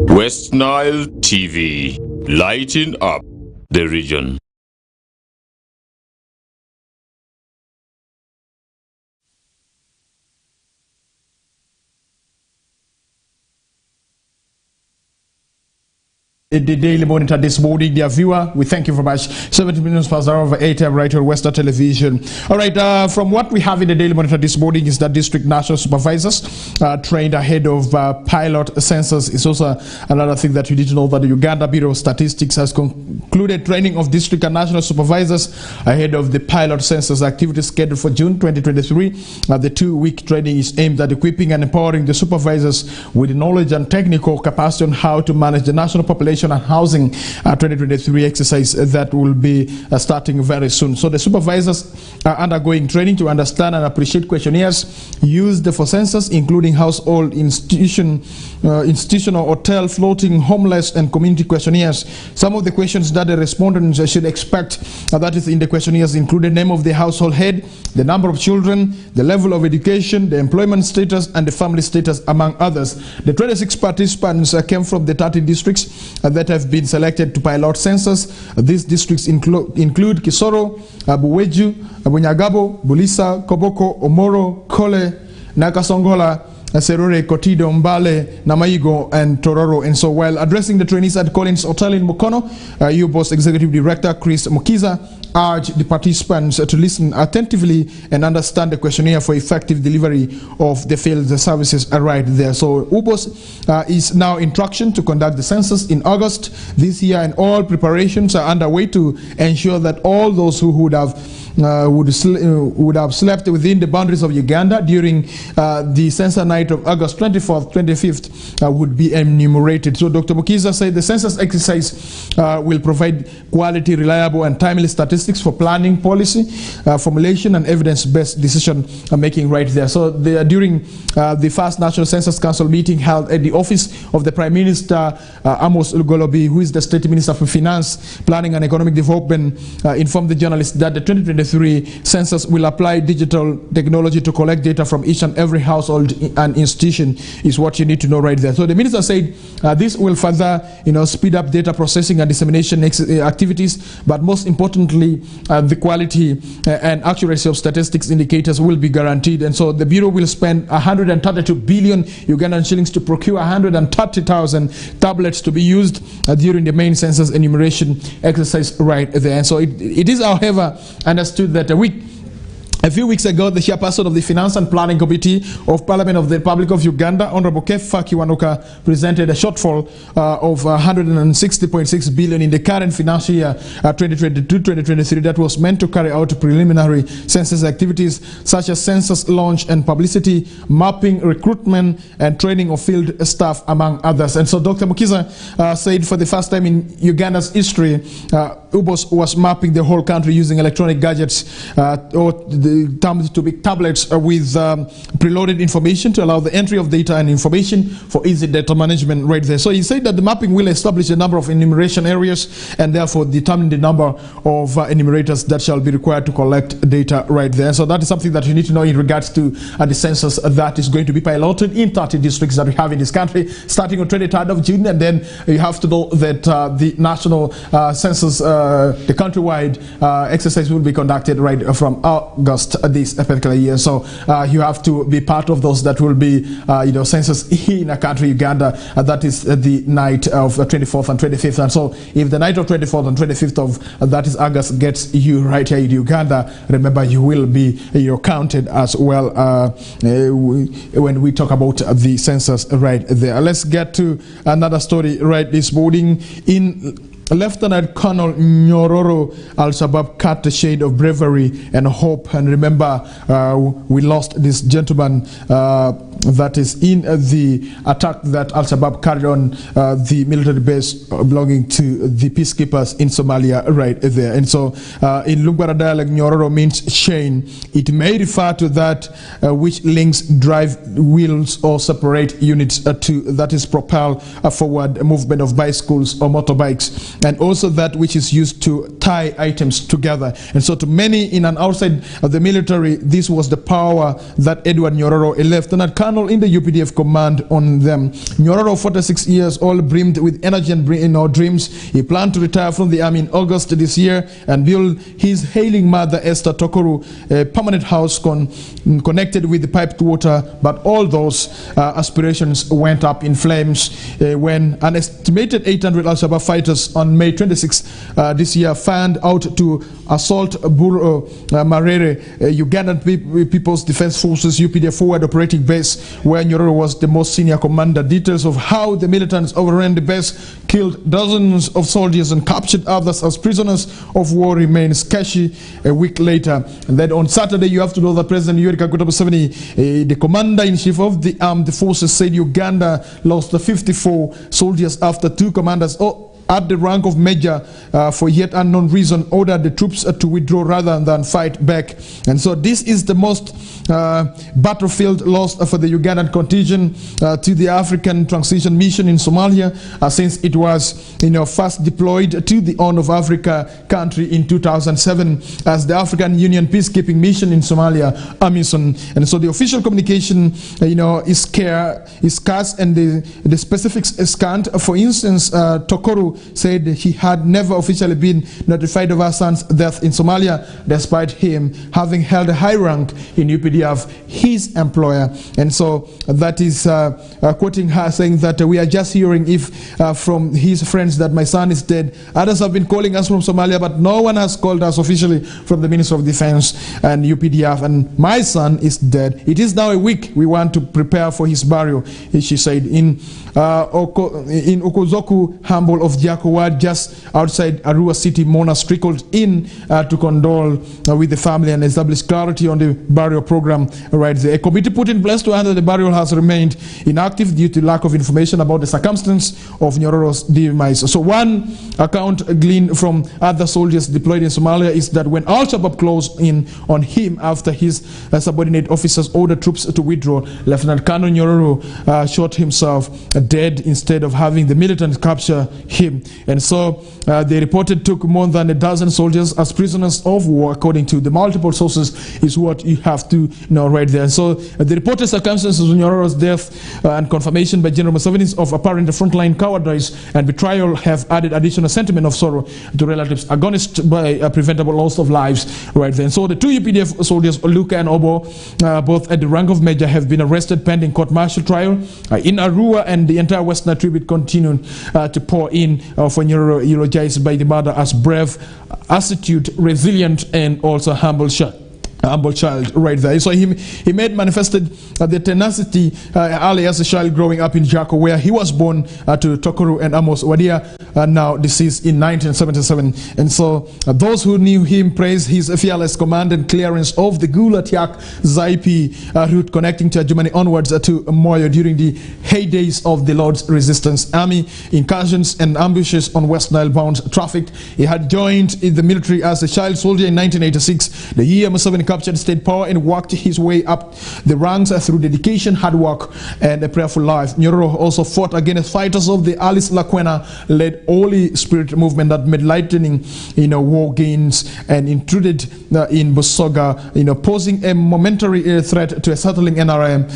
Westnile TV, lighting up the region. The Daily Monitor this morning, dear viewer, we thank you very much. 70 minutes past the hour of 8 a.m. right here on Westnile Television. All right, from what we have in the Daily Monitor this morning is that district national supervisors trained ahead of pilot census. It's also another thing that you need to know, that the Uganda Bureau of Statistics has concluded training of district and national supervisors ahead of the pilot census activity scheduled for June 2023. The 2-week training is aimed at equipping and empowering the supervisors with knowledge and technical capacity on how to manage the national population and housing 2023 exercise that will be starting very soon. So the supervisors are undergoing training to understand and appreciate questionnaires used for census, including household, institutional, hotel, floating, homeless, and community questionnaires. Some of the questions that the respondents should expect, that is in the questionnaires, include the name of the household head, the number of children, the level of education, the employment status, and the family status, among others. The 26 participants came from the 30 districts that have been selected to pilot census. These districts include Kisoro, Buweju, Bunyagabo, Bulisa, Koboko, Omoro, Kole, Nakasongola, Serore, Kotido, Mbale, Namaigo, and Tororo. And so while addressing the trainees at Collins Hotel in Mukono, UBOS Executive Director Chris Mukiza urged the participants to listen attentively and understand the questionnaire for effective delivery of the field services right there. So UBOS is now in traction to conduct the census in August this year, and all preparations are underway to ensure that all those who would have slept within the boundaries of Uganda during the census night of August 24th, 25th would be enumerated. So Dr. Mukiza said the census exercise will provide quality, reliable, and timely statistics for planning, policy, formulation, and evidence-based decision making right there. So during the first National Census Council meeting held at the office of the Prime Minister, Amos Ugolobi, who is the State Minister for Finance, Planning, and Economic Development, informed the journalists that the 2023 census will apply digital technology to collect data from each and every household and institution, is what you need to know right there. So the minister said this will further speed up data processing and dissemination activities, but most importantly the quality and accuracy of statistics indicators will be guaranteed. And so the Bureau will spend 132 billion Ugandan shillings to procure 130,000 tablets to be used during the main census enumeration exercise right there. And so it is, however, understood that a few weeks ago, the chairperson of the Finance and Planning Committee of Parliament of the Republic of Uganda, Honorable Kefa Kiwanuka, presented a shortfall of 160.6 billion in the current financial year 2022-2023 that was meant to carry out preliminary census activities such as census launch and publicity, mapping, recruitment, and training of field staff, among others. And so Dr. Mukiza said for the first time in Uganda's history, UBOS was mapping the whole country using electronic gadgets or the terms to be tablets with preloaded information to allow the entry of data and information for easy data management right there. So he said that the mapping will establish the number of enumeration areas and therefore determine the number of enumerators that shall be required to collect data right there. So that is something that you need to know in regards to the census that is going to be piloted in 30 districts that we have in this country starting on 23rd of June. And then you have to know that the national census, the countrywide exercise will be conducted right from August August this particular year. So you have to be part of those that will be, census in a country, Uganda. That is the night of 24th and 25th. And so if the night of 24th and 25th of that is August gets you right here in Uganda, remember you will be counted as well when we talk about the census right there. Let's get to another story right this morning. In Lieutenant Colonel Nyororo, Al-Shabaab cut the shade of bravery and hope. And remember, we lost this gentleman that is in the attack that Al-Shabaab carried on the military base belonging to the peacekeepers in Somalia right there. And so in Lugbarra dialect, Nyororo means chain. It may refer to that which links drive wheels or separate units to, that is, propel forward movement of bicycles or motorbikes, and also that which is used to tie items together. And so to many in and outside of the military, this was the power that Edward Nyororo, a lieutenant colonel in the UPDF, command on them. Nyororo, 46 years old, brimmed with energy and dreams. He planned to retire from the army in August this year and build his hailing mother, Esther Tokoru, a permanent house connected with the piped water. But all those aspirations went up in flames when an estimated 800 Al-Shabaab fighters on May 26 this year fanned out to assault Marere, Ugandan People's Defense Forces UPDF forward operating base, where Nyororo was the most senior commander. Details of how the militants overran the base, killed dozens of soldiers and captured others as prisoners of war remain sketchy a week later. And then on Saturday, you have to know that President Yoweri Kaguta Museveni, the commander-in-chief of the armed forces, said Uganda lost 54 soldiers after two commanders at the rank of major for yet unknown reason ordered the troops to withdraw rather than fight back. And so this is the most battlefield lost for the Ugandan contingent to the African Transition Mission in Somalia since it was first deployed to the Horn of Africa country in 2007 as the African Union Peacekeeping Mission in Somalia, AMISON. And so the official communication is scarce and the specifics is scant. For instance, Tokoru said he had never officially been notified of her son's death in Somalia, despite him having held a high rank in UPDF, his employer. And so that is quoting her, saying that we are just hearing from his friends that my son is dead. Others have been calling us from Somalia, but no one has called us officially from the Ministry of Defense and UPDF, and my son is dead. It is now a week. We want to prepare for his burial, she said. In Okozoku, Humble of Jakowad, just outside Arua City, mourners trickled in to condole with the family and establish clarity on the burial program right there. A committee put in place to handle the burial has remained inactive due to lack of information about the circumstance of Nyororo's demise. So one account gleaned from other soldiers deployed in Somalia is that when Al-Shabaab closed in on him after his subordinate officers ordered troops to withdraw, Lieutenant Colonel Nyororo shot himself dead instead of having the militants capture him. And so they reported took more than a dozen soldiers as prisoners of war, according to the multiple sources, is what you have to know right there. And so the reported circumstances of Nyororo's death and confirmation by General Museveni of apparent frontline cowardice and betrayal have added additional sentiment of sorrow to relatives agonized by a preventable loss of lives right there. And so the two UPDF soldiers, Luka and Obo, both at the rank of major, have been arrested pending court-martial trial in Arua, and the entire Westnile tribute continued to pour in for Nyororo, eulogized by the mother as brave, astute, resilient, and also humble child right there. So he manifested the tenacity early as a child growing up in Jako, where he was born to Tokoru and Amos Wadia, now deceased in 1977. And so those who knew him praised his fearless command and clearance of the Gulatiak Zaipi route connecting to Germany onwards to Moyo during the heydays of the Lord's Resistance Army incursions and ambushes on West Nile bound traffic. He had joined in the military as a child soldier in 1986, the year Museveni captured state power, and worked his way up the ranks through dedication, hard work, and a prayerful life. Nyororo also fought against fighters of the Alice Lakwena-led Holy Spirit movement that made lightning, war gains and intruded in Busoga, posing a momentary threat to a settling NRM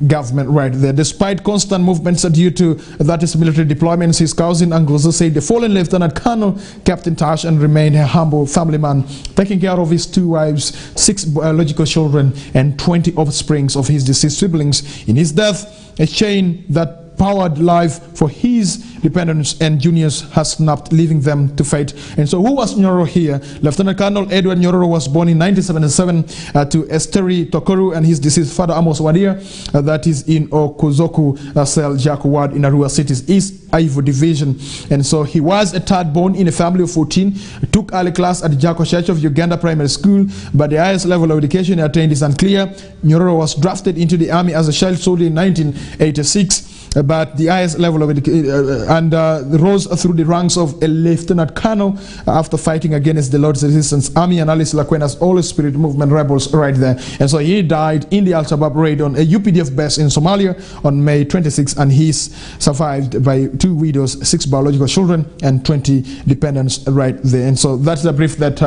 government right there. Despite constant movements due to that is military deployments, his cousin Anglozo said the fallen Lieutenant Colonel kept in touch and remained a humble family man, taking care of his two wives, 6 biological children, and 20 offsprings of his deceased siblings. In his death, a chain that powered life for his dependents and juniors has snapped, leaving them to fate. And so who was Nyororo here? Lieutenant Colonel Edward Nyororo was born in 1977 to Esteri Tokoru and his deceased father Amos Wadia, that is in Okuzoku Sel Jaku Ward in Arua City's East Ivo Division. And so he was a third born in a family of 14, took early class at the Jako Church of Uganda Primary School, but the highest level of education he attained is unclear. Nyororo was drafted into the army as a child soldier in 1986. But the highest level of and rose through the ranks of a lieutenant colonel after fighting against the Lord's Resistance Army and Alice Lakwena's Holy Spirit Movement rebels right there. And so he died in the Al-Shabaab raid on a UPDF base in Somalia on May 26, and he's survived by 2 widows, 6 biological children, and 20 dependents right there. And so that's the brief that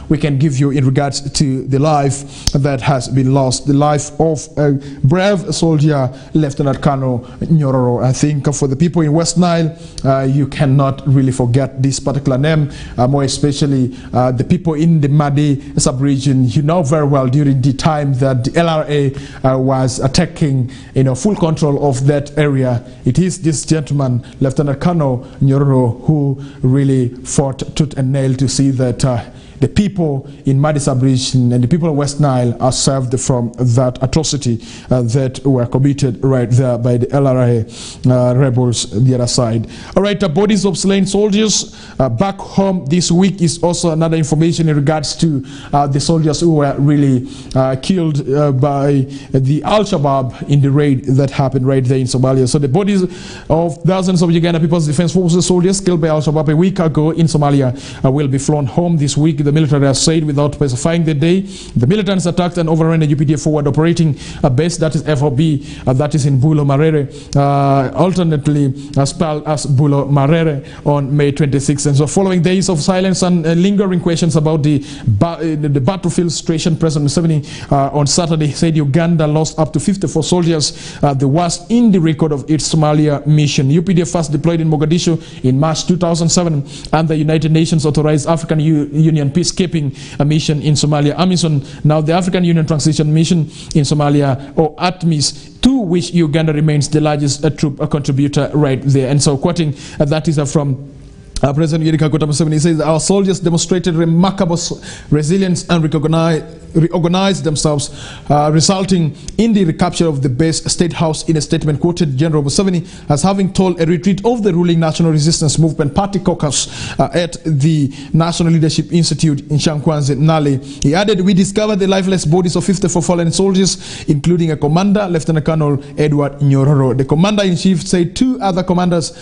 we can give you in regards to the life that has been lost, the life of a brave soldier, Lieutenant Colonel Nyororo. I think for the people in West Nile, you cannot really forget this particular name, more especially the people in the Madi sub-region. You know very well during the time that the LRA was attacking, full control of that area. It is this gentleman, Lieutenant Colonel Nyororo, who really fought tooth and nail to see that the people in Madi sub-region and the people of West Nile are saved from that atrocity that were committed right there by the LRA rebels on the other side. All right, the bodies of slain soldiers back home this week is also another information in regards to the soldiers who were really killed by the Al-Shabaab in the raid that happened right there in Somalia. So the bodies of thousands of Uganda People's Defense Forces soldiers killed by Al-Shabaab a week ago in Somalia will be flown home this week. The military has said without specifying the day. The militants attacked and overran a UPDF forward operating base, that is FOB, that is in Bulo Marere, alternately spelled as Bulo Marere, on May 26th. And so following days of silence and lingering questions about the battlefield situation, President Museveni on Saturday said Uganda lost up to 54 soldiers, the worst in the record of its Somalia mission. UPDF first deployed in Mogadishu in March 2007 and the United Nations authorized African Union peacekeeping mission in Somalia, AMISON, now the African Union Transition Mission in Somalia, or ATMIS, to which Uganda remains the largest troop contributor right there. And so quoting that is from President Yoweri Kaguta Museveni, says our soldiers demonstrated remarkable resilience and reorganized themselves, resulting in the recapture of the base State House. In a statement, quoted General Museveni as having told a retreat of the ruling National Resistance Movement Party caucus at the National Leadership Institute in Shankwanze, Nale. He added, we discovered the lifeless bodies of 54 fallen soldiers, including a commander, Lieutenant Colonel Edward Nyororo. The commander-in-chief said 2 other commanders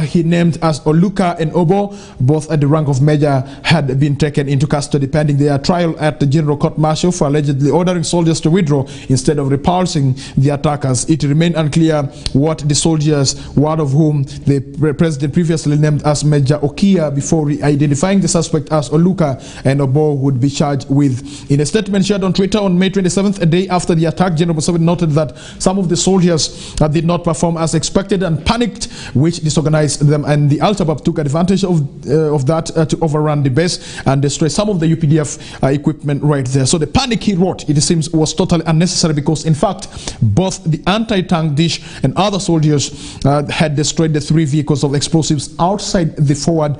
he named as Oluka and Obo, both at the rank of major, had been taken into custody pending their trial at the General Court-Martial for allegedly ordering soldiers to withdraw instead of repulsing the attackers. It remained unclear what the soldiers, one of whom the president previously named as Major Okia, before identifying the suspect as Oluka and Obo, would be charged with. In a statement shared on Twitter on May 27th, a day after the attack, General Museveni noted that some of the soldiers did not perform as expected and panicked, which disorganized them, and the Al-Shabaab took advantage of that to overrun the base and destroy some of the UPDF equipment right there. So the panic he wrote, it seems, was totally unnecessary, because in fact both the anti-tank dish and other soldiers had destroyed the 3 vehicles of explosives outside the forward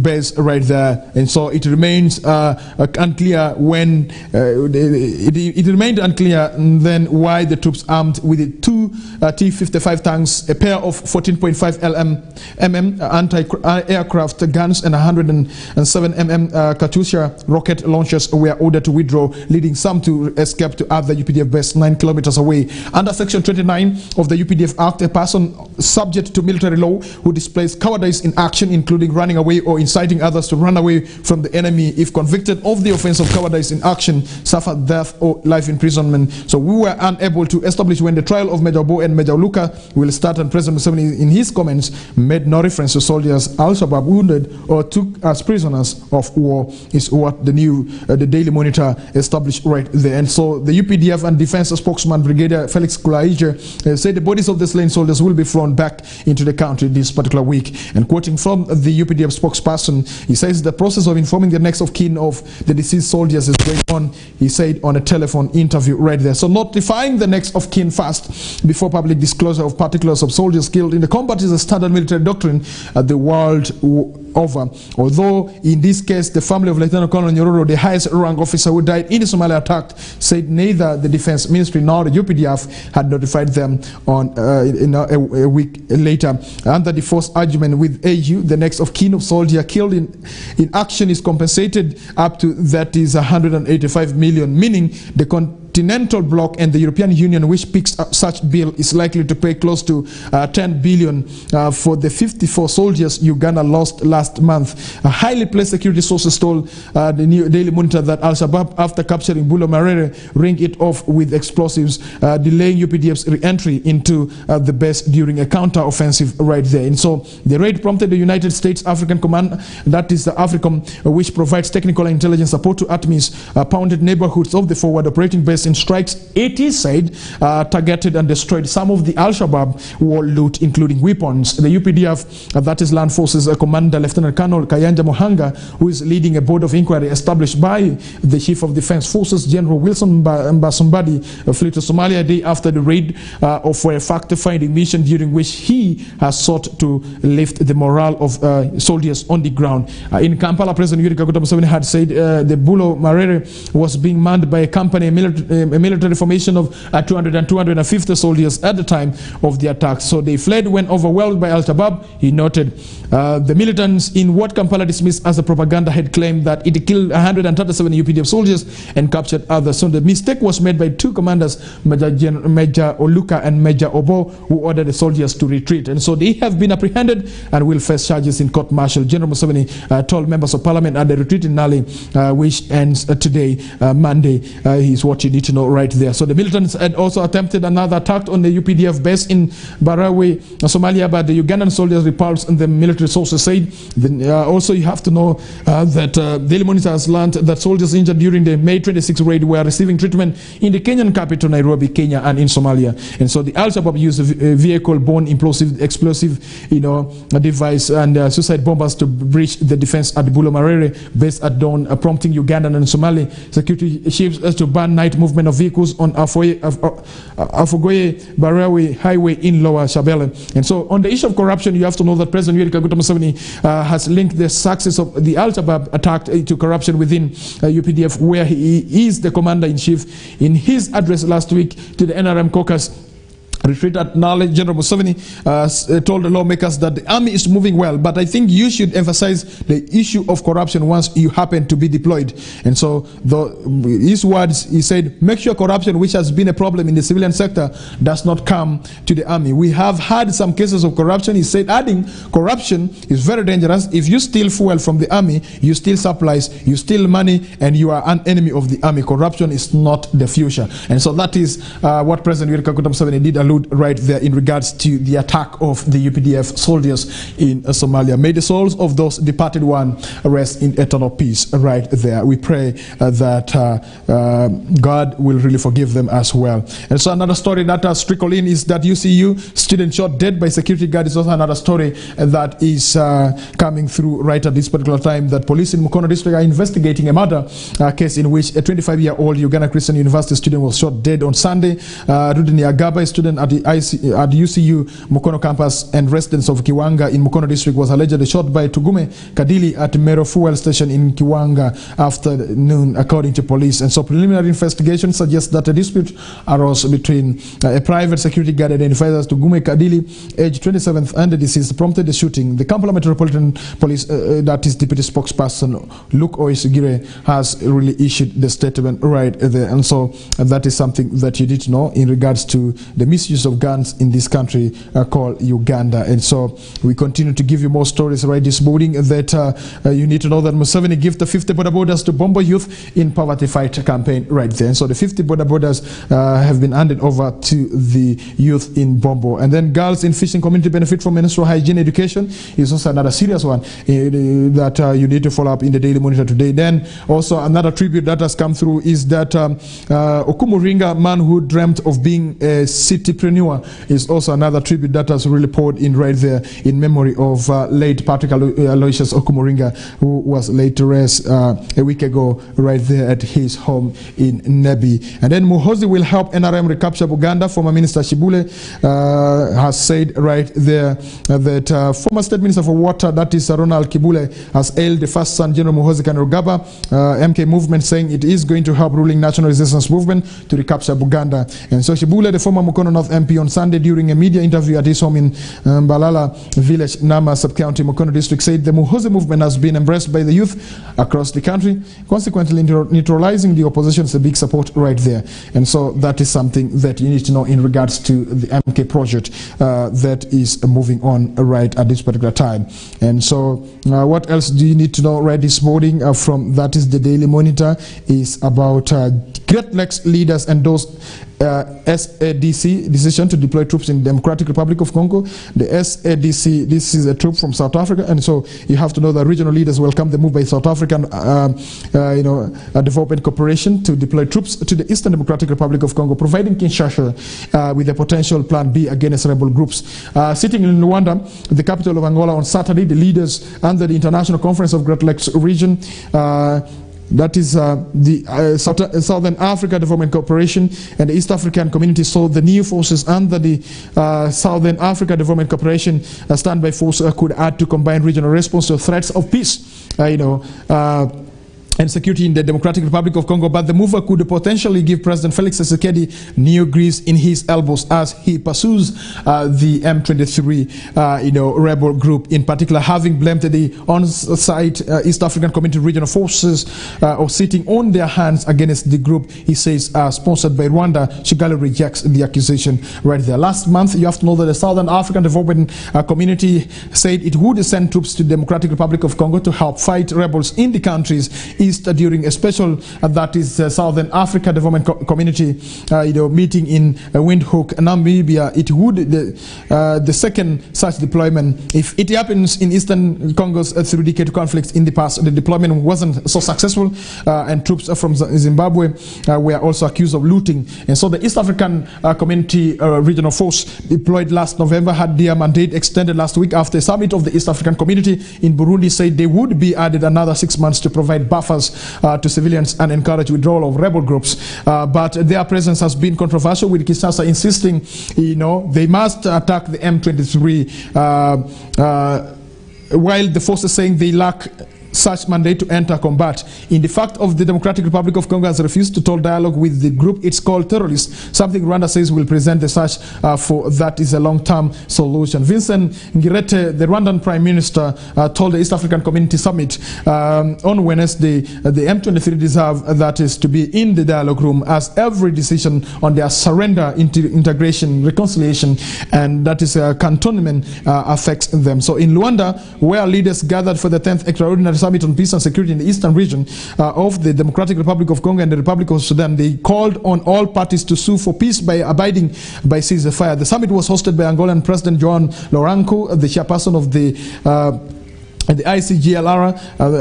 base right there. And so it remains unclear when it remained unclear then why the troops armed with the 2 T-55 tanks, a pair of 14.5 mm anti-aircraft guns and 107 mm Katyusha rocket launchers were ordered to withdraw, leading some to escape to other UPDF bases 9 kilometers away. Under Section 29 of the UPDF Act, a person subject to military law who displays cowardice in action, including running away or inciting others to run away from the enemy, if convicted of the offense of cowardice in action, suffer death or life imprisonment. So we were unable to establish when the trial of Major Bo and Major Luka will start, and President Museveni in his comments made made no reference to soldiers Al-Shabaab wounded or took as prisoners of war, is what the Daily Monitor established right there. And so the UPDF and defense spokesman Brigadier Felix Kulaije said the bodies of the slain soldiers will be flown back into the country this particular week. And quoting from the UPDF spokesperson, he says the process of informing the next of kin of the deceased soldiers is going on, he said on a telephone interview right there. So notifying the next of kin first before public disclosure of particulars of soldiers killed in the combat is a standard military doctrine the world over. Although in this case the family of Lieutenant Colonel Nyororo, the highest rank officer who died in the Somalia attack, said neither the defense ministry nor the UPDF had notified them on a week later. Under the first argument with AU, the next of kin of soldier killed in action is compensated up to, that is 185 million, meaning the Continental Bloc and the European Union, which picks up such bill, is likely to pay close to 10 billion for the 54 soldiers Uganda lost last month. Highly placed security sources told the new Daily Monitor that Al-Shabaab, after capturing Bulo Marere, ring it off with explosives, delaying UPDF's re-entry into the base during a counter-offensive right there. And so the raid prompted the United States African Command, that is the AFRICOM, which provides technical and intelligence support to ATMIS, pounded neighborhoods of the forward operating base in strikes, it is said, targeted and destroyed some of the Al-Shabaab war loot, including weapons. The UPDF, that is Land Forces Commander Lieutenant Colonel Kayanja Mohanga, who is leading a board of inquiry established by the Chief of Defense Forces, General Wilson Mbasumbadi, flew to Somalia a day after the raid for a fact-finding mission during which he has sought to lift the morale of soldiers on the ground. In Kampala, President Yoweri Kaguta Museveni had said the Bulo Marere was being manned by a company, a military formation of 200 and 250 soldiers at the time of the attack. So they fled when overwhelmed by Al-Shabaab. He noted the militants in what Kampala dismissed as a propaganda had claimed that it killed 137 UPDF soldiers and captured others. So the mistake was made by two commanders, Major Oluka and Major Obo, who ordered the soldiers to retreat. And so they have been apprehended and will face charges in court-martial. General Museveni told members of parliament at the retreat in Nali, which ends today, Monday. He's what you need to know right there. So the militants had also attempted another attack on the UPDF base in Barawe, Somalia, but the Ugandan soldiers repulsed, and the military sources said. Also, you have to know that Daily Monitor has learned that soldiers injured during the May 26 raid were receiving treatment in the Kenyan capital, Nairobi, Kenya, and in Somalia. And so the Al-Shabaab used a vehicle-borne explosive, device and suicide bombers to breach the defense at Bulo Marere base at dawn, prompting Ugandan and Somali security chiefs to ban night movement of vehicles on Afogoye Barawe Highway in Lower Shabelle. And so on the issue of corruption, you have to know that President Yoweri Kaguta Museveni has linked the success of the Al-Shabaab attack to corruption within UPDF, where he is the commander-in-chief. In his address last week to the NRM caucus retreat at Nale, General Museveni told the lawmakers that the army is moving well, but I think you should emphasize the issue of corruption once you happen to be deployed. And so his words, he said, make sure corruption, which has been a problem in the civilian sector, does not come to the army. We have had some cases of corruption. He said, adding, corruption is very dangerous. If you steal fuel from the army, you steal supplies, you steal money, and you are an enemy of the army. Corruption is not the future. And so that is what President Yoweri Kaguta Museveni did allude right there in regards to the attack of the UPDF soldiers in Somalia. May the souls of those departed one rest in eternal peace right there. We pray that God will really forgive them as well. And so another story that has trickled in is that UCU student shot dead by security guard is also another story that is coming through right at this particular time, that police in Mukono district are investigating a murder case in which a 25-year-old Uganda Christian University student was shot dead on Sunday. Rudini Agaba, a student at the UCU Mukono campus and residents of Kiwanga in Mukono district, was allegedly shot by Tugume Kadili at Mero fuel station in Kiwanga afternoon, according to police. And so preliminary investigation suggests that a dispute arose between a private security guard identified as Tugume Kadili, age 27, and the deceased, prompted the shooting. The Kampala Metropolitan Police, that is deputy spokesperson Luke Oisugire, has really issued the statement right there. And so that is something that you need to know in regards to the misuse misuse of guns in this country called Uganda. And so we continue to give you more stories right this morning that you need to know that Museveni gave the 50 border borders to Bombo youth in poverty fight campaign right there. And so the 50 border borders have been handed over to the youth in Bombo. And then girls in fishing community benefit from menstrual hygiene education is also another serious one that you need to follow up in the Daily Monitor today. Then also another tribute that has come through is that Okumuringa, man who dreamt of being a citypreneur, is also another tribute that has really poured in right there in memory of late Patrick Aloysius Okumuringa, who was laid to rest a week ago right there at his home in Nebi. And then Muhoozi will help NRM recapture Buganda. Former Minister Shibule has said right there that former State Minister for Water, that is Ronald Kibule, has hailed the first son, General Muhoozi Kainerugaba, MK movement, saying it is going to help ruling National Resistance Movement to recapture Buganda. And so Shibule, the former Mukono North MP, on Sunday during a media interview at his home in Mbalala Village, Nama Sub-County, Mukono District, said the Muhoozi movement has been embraced by the youth across the country, consequently neutralizing the opposition is a big support right there. And so that is something that you need to know in regards to the MK project that is moving on right at this particular time. And so what else do you need to know right this morning from that is the Daily Monitor is about Great Lakes leaders endorsed SADC decision to deploy troops in Democratic Republic of Congo. The SADC, this is a troop from South Africa, and so you have to know that regional leaders welcome the move by South African Development Corporation to deploy troops to the Eastern Democratic Republic of Congo, providing Kinshasa with a potential plan B against rebel groups. Sitting in Luanda, the capital of Angola, on Saturday, the leaders under the International Conference of Great Lakes Region, that is the Southern Africa Development Corporation and the East African Community, saw the new forces under the Southern Africa Development Corporation standby force could add to combined regional response to threats of peace, and security in the Democratic Republic of Congo. But the move could potentially give President Felix Tshisekedi new grease in his elbows as he pursues the M23 rebel group, in particular, having blamed the on-site East African Community regional forces of sitting on their hands against the group he says sponsored by Rwanda. Kigali rejects the accusation right there. Last month, you have to know that the Southern African Development Community said it would send troops to the Democratic Republic of Congo to help fight rebels in the country's east during a special that is Southern Africa Development Community meeting in Windhoek, Namibia. It would the second such deployment. If it happens in Eastern Congo's 3-decade conflicts in the past, the deployment wasn't so successful, and troops from Zimbabwe were also accused of looting. And so the East African Community Regional Force deployed last November had their mandate extended last week after a summit of the East African Community in Burundi said they would be added another 6 months to provide buffers to civilians and encourage withdrawal of rebel groups. But their presence has been controversial, with Kinshasa insisting, they must attack the M23, while the forces saying they lack such mandate to enter combat. In the fact of the Democratic Republic of Congo has refused to tolerate dialogue with the group it's called terrorists, something Rwanda says will present the search for that is a long-term solution. Vincent Ngirete, the Rwandan Prime Minister, told the East African Community Summit on Wednesday the M23 deserve that is to be in the dialogue room, as every decision on their surrender, integration, reconciliation, and that is cantonment affects them. So in Luanda, where leaders gathered for the 10th extraordinary Summit on Peace and Security in the Eastern region of the Democratic Republic of Congo and the Republic of Sudan, they called on all parties to sue for peace by abiding by ceasefire. The summit was hosted by Angolan President João Lourenço, the chairperson of the ICGLR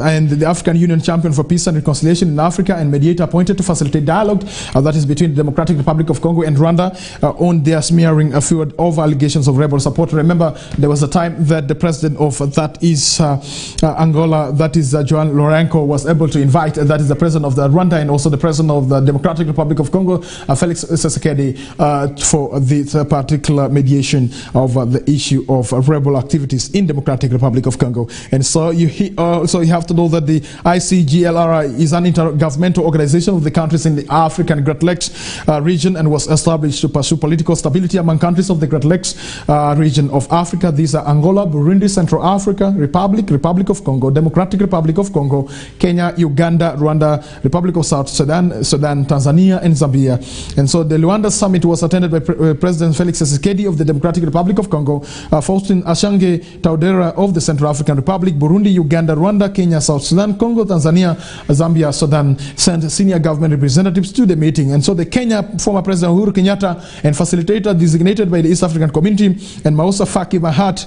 and the African Union Champion for Peace and Reconciliation in Africa, and mediator appointed to facilitate dialogue that is between the Democratic Republic of Congo and Rwanda on their smearing field of allegations of rebel support. Remember, there was a time that the president of that is Angola, that is João Lourenço, was able to invite that is the president of the Rwanda and also the president of the Democratic Republic of Congo, Felix Tshisekedi, for this particular mediation of the issue of rebel activities in Democratic Republic of Congo. And And so you have to know that the ICGLR is an intergovernmental organization of the countries in the African Great Lakes region and was established to pursue political stability among countries of the Great Lakes region of Africa. These are Angola, Burundi, Central Africa, Republic of Congo, Democratic Republic of Congo, Kenya, Uganda, Rwanda, Republic of South Sudan, Tanzania, and Zambia. And so the Luanda summit was attended by President Felix Tshisekedi of the Democratic Republic of Congo, Faustin Ashange Taudera of the Central African Republic, Burundi, Uganda, Rwanda, Kenya, South Sudan, Congo, Tanzania, Zambia, Sudan sent senior government representatives to the meeting. And so the Kenya former President Uhuru Kenyatta and facilitator designated by the East African Community and Mausa Faki Mahat,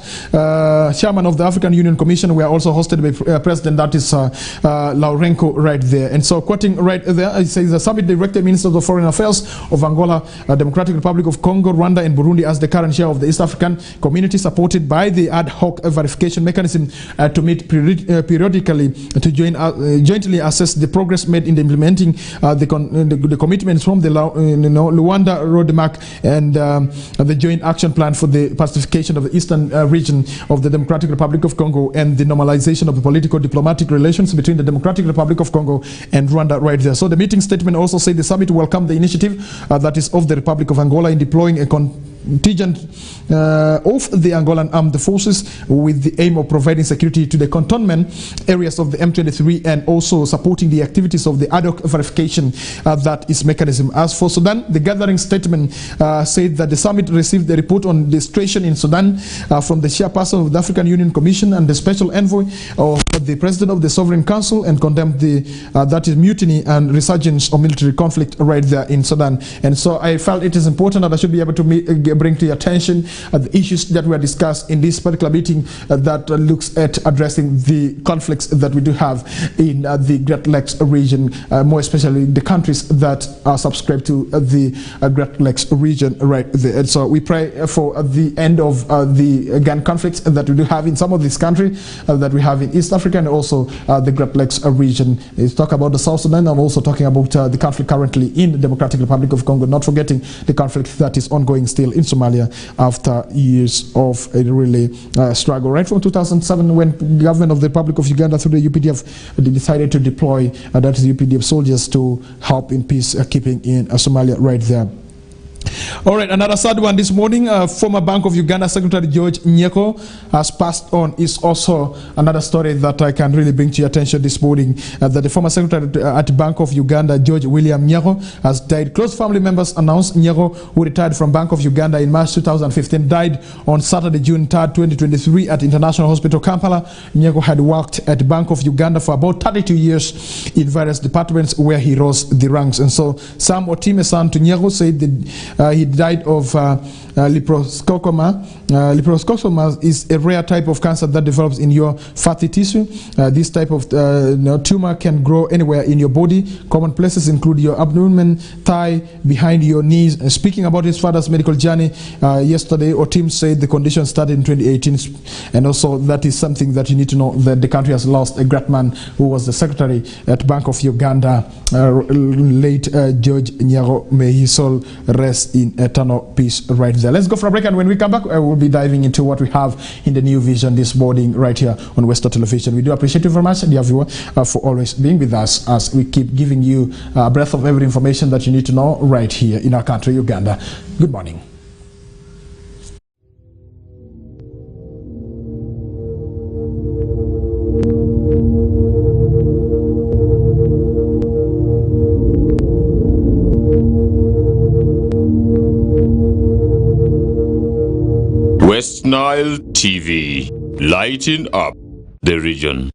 chairman of the African Union Commission, were also hosted by President, that is Laurenco right there. And so quoting right there, it says the summit directed ministers of foreign affairs of Angola, Democratic Republic of Congo, Rwanda, and Burundi as the current chair of the East African Community, supported by the ad hoc verification mechanism to meet periodically to jointly assess the progress made in implementing the commitments from the Luanda roadmap and the joint action plan for the pacification of the eastern region of the Democratic Republic of Congo and the normalization of the political diplomatic relations between the Democratic Republic of Congo and Rwanda right there. So the meeting statement also said the summit welcomed the initiative that is of the Republic of Angola in deploying a contingent of the Angolan armed forces with the aim of providing security to the cantonment areas of the M23 and also supporting the activities of the ad hoc verification that is mechanism. As for Sudan, the gathering statement said that the summit received the report on the situation in Sudan from the chairperson of the African Union Commission and the special envoy of the president of the Sovereign Council and condemned the that is mutiny and resurgence of military conflict right there in Sudan. And so I felt it is important that I should be able to bring to your attention the issues that were discussed in this particular meeting that looks at addressing the conflicts that we do have in the Great Lakes region, more especially the countries that are subscribed to the Great Lakes region right there. And so we pray for the end of the gun conflicts that we do have in some of these countries that we have in East Africa and also the Great Lakes region. Let's talk about the South Sudan. I'm also talking about the conflict currently in the Democratic Republic of Congo, not forgetting the conflict that is ongoing still in Somalia after years of a really struggle. Right from 2007, when the government of the Republic of Uganda through the UPDF decided to deploy that is UPDF soldiers to help in peacekeeping in Somalia right there. All right, another sad one this morning. Former Bank of Uganda Secretary George Nyeko has passed on. Is also another story that I can really bring to your attention this morning. That the former Secretary at Bank of Uganda, George William Nyeko, has died. Close family members announced Nyeko, who retired from Bank of Uganda in March 2015, died on Saturday, June 3rd, 2023 at International Hospital, Kampala. Nyeko had worked at Bank of Uganda for about 32 years in various departments where he rose the ranks. And so Sam Otime, son to Nyeko, said that he died of liposarcoma. Liposarcoma is a rare type of cancer that develops in your fatty tissue. This type of tumor can grow anywhere in your body. Common places include your abdomen, thigh, behind your knees. Speaking about his father's medical journey yesterday, Otim said the condition started in 2018, and also that is something that you need to know, that the country has lost a great man who was the secretary at Bank of Uganda, late George Nyeko. May his soul rest in eternal peace right there. Let's go for a break, and when we come back, we'll be diving into what we have in the new vision this morning right here on Westnile Television. We do appreciate you very much, dear viewer, for always being with us as we keep giving you a breadth of every information that you need to know right here in our country, Uganda. Good morning. Westnile TV, lighting up the region.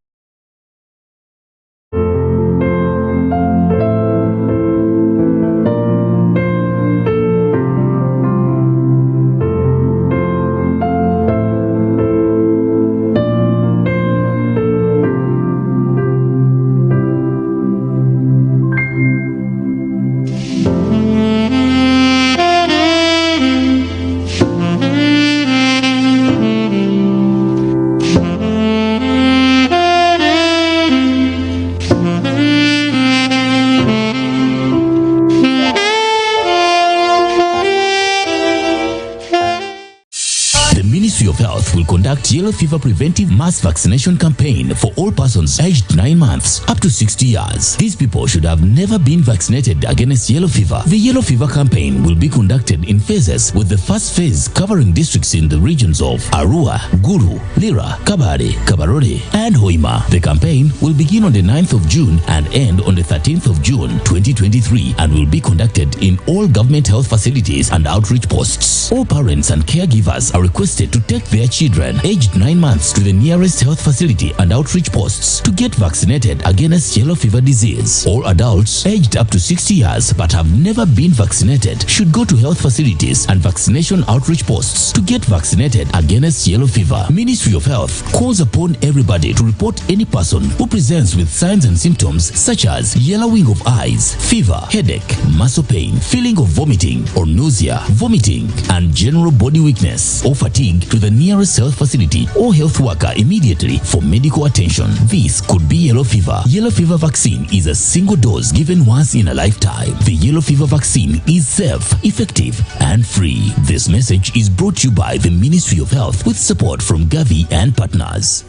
Health will conduct yellow fever preventive mass vaccination campaign for all persons aged 9 months up to 60 years. These people should have never been vaccinated against yellow fever. The yellow fever campaign will be conducted in phases, with the first phase covering districts in the regions of Arua, Guru, Lira, Kabare, Kabarore, and Hoima. The campaign will begin on the 9th of June and end on the 13th of June 2023 and will be conducted in all government health facilities and outreach posts. All parents and caregivers are requested to take their children aged 9 months to the nearest health facility and outreach posts to get vaccinated against yellow fever disease. All adults aged up to 60 years but have never been vaccinated should go to health facilities and vaccination outreach posts to get vaccinated against yellow fever. Ministry of Health calls upon everybody to report any person who presents with signs and symptoms such as yellowing of eyes, fever, headache, muscle pain, feeling of vomiting or nausea, vomiting, and general body weakness or fatigue to the nearest health facility or health worker immediately for medical attention. This could be yellow fever. Yellow fever vaccine is a single dose given once in a lifetime. The yellow fever vaccine is safe, effective, and free. This message is brought to you by the Ministry of Health with support from Gavi and partners.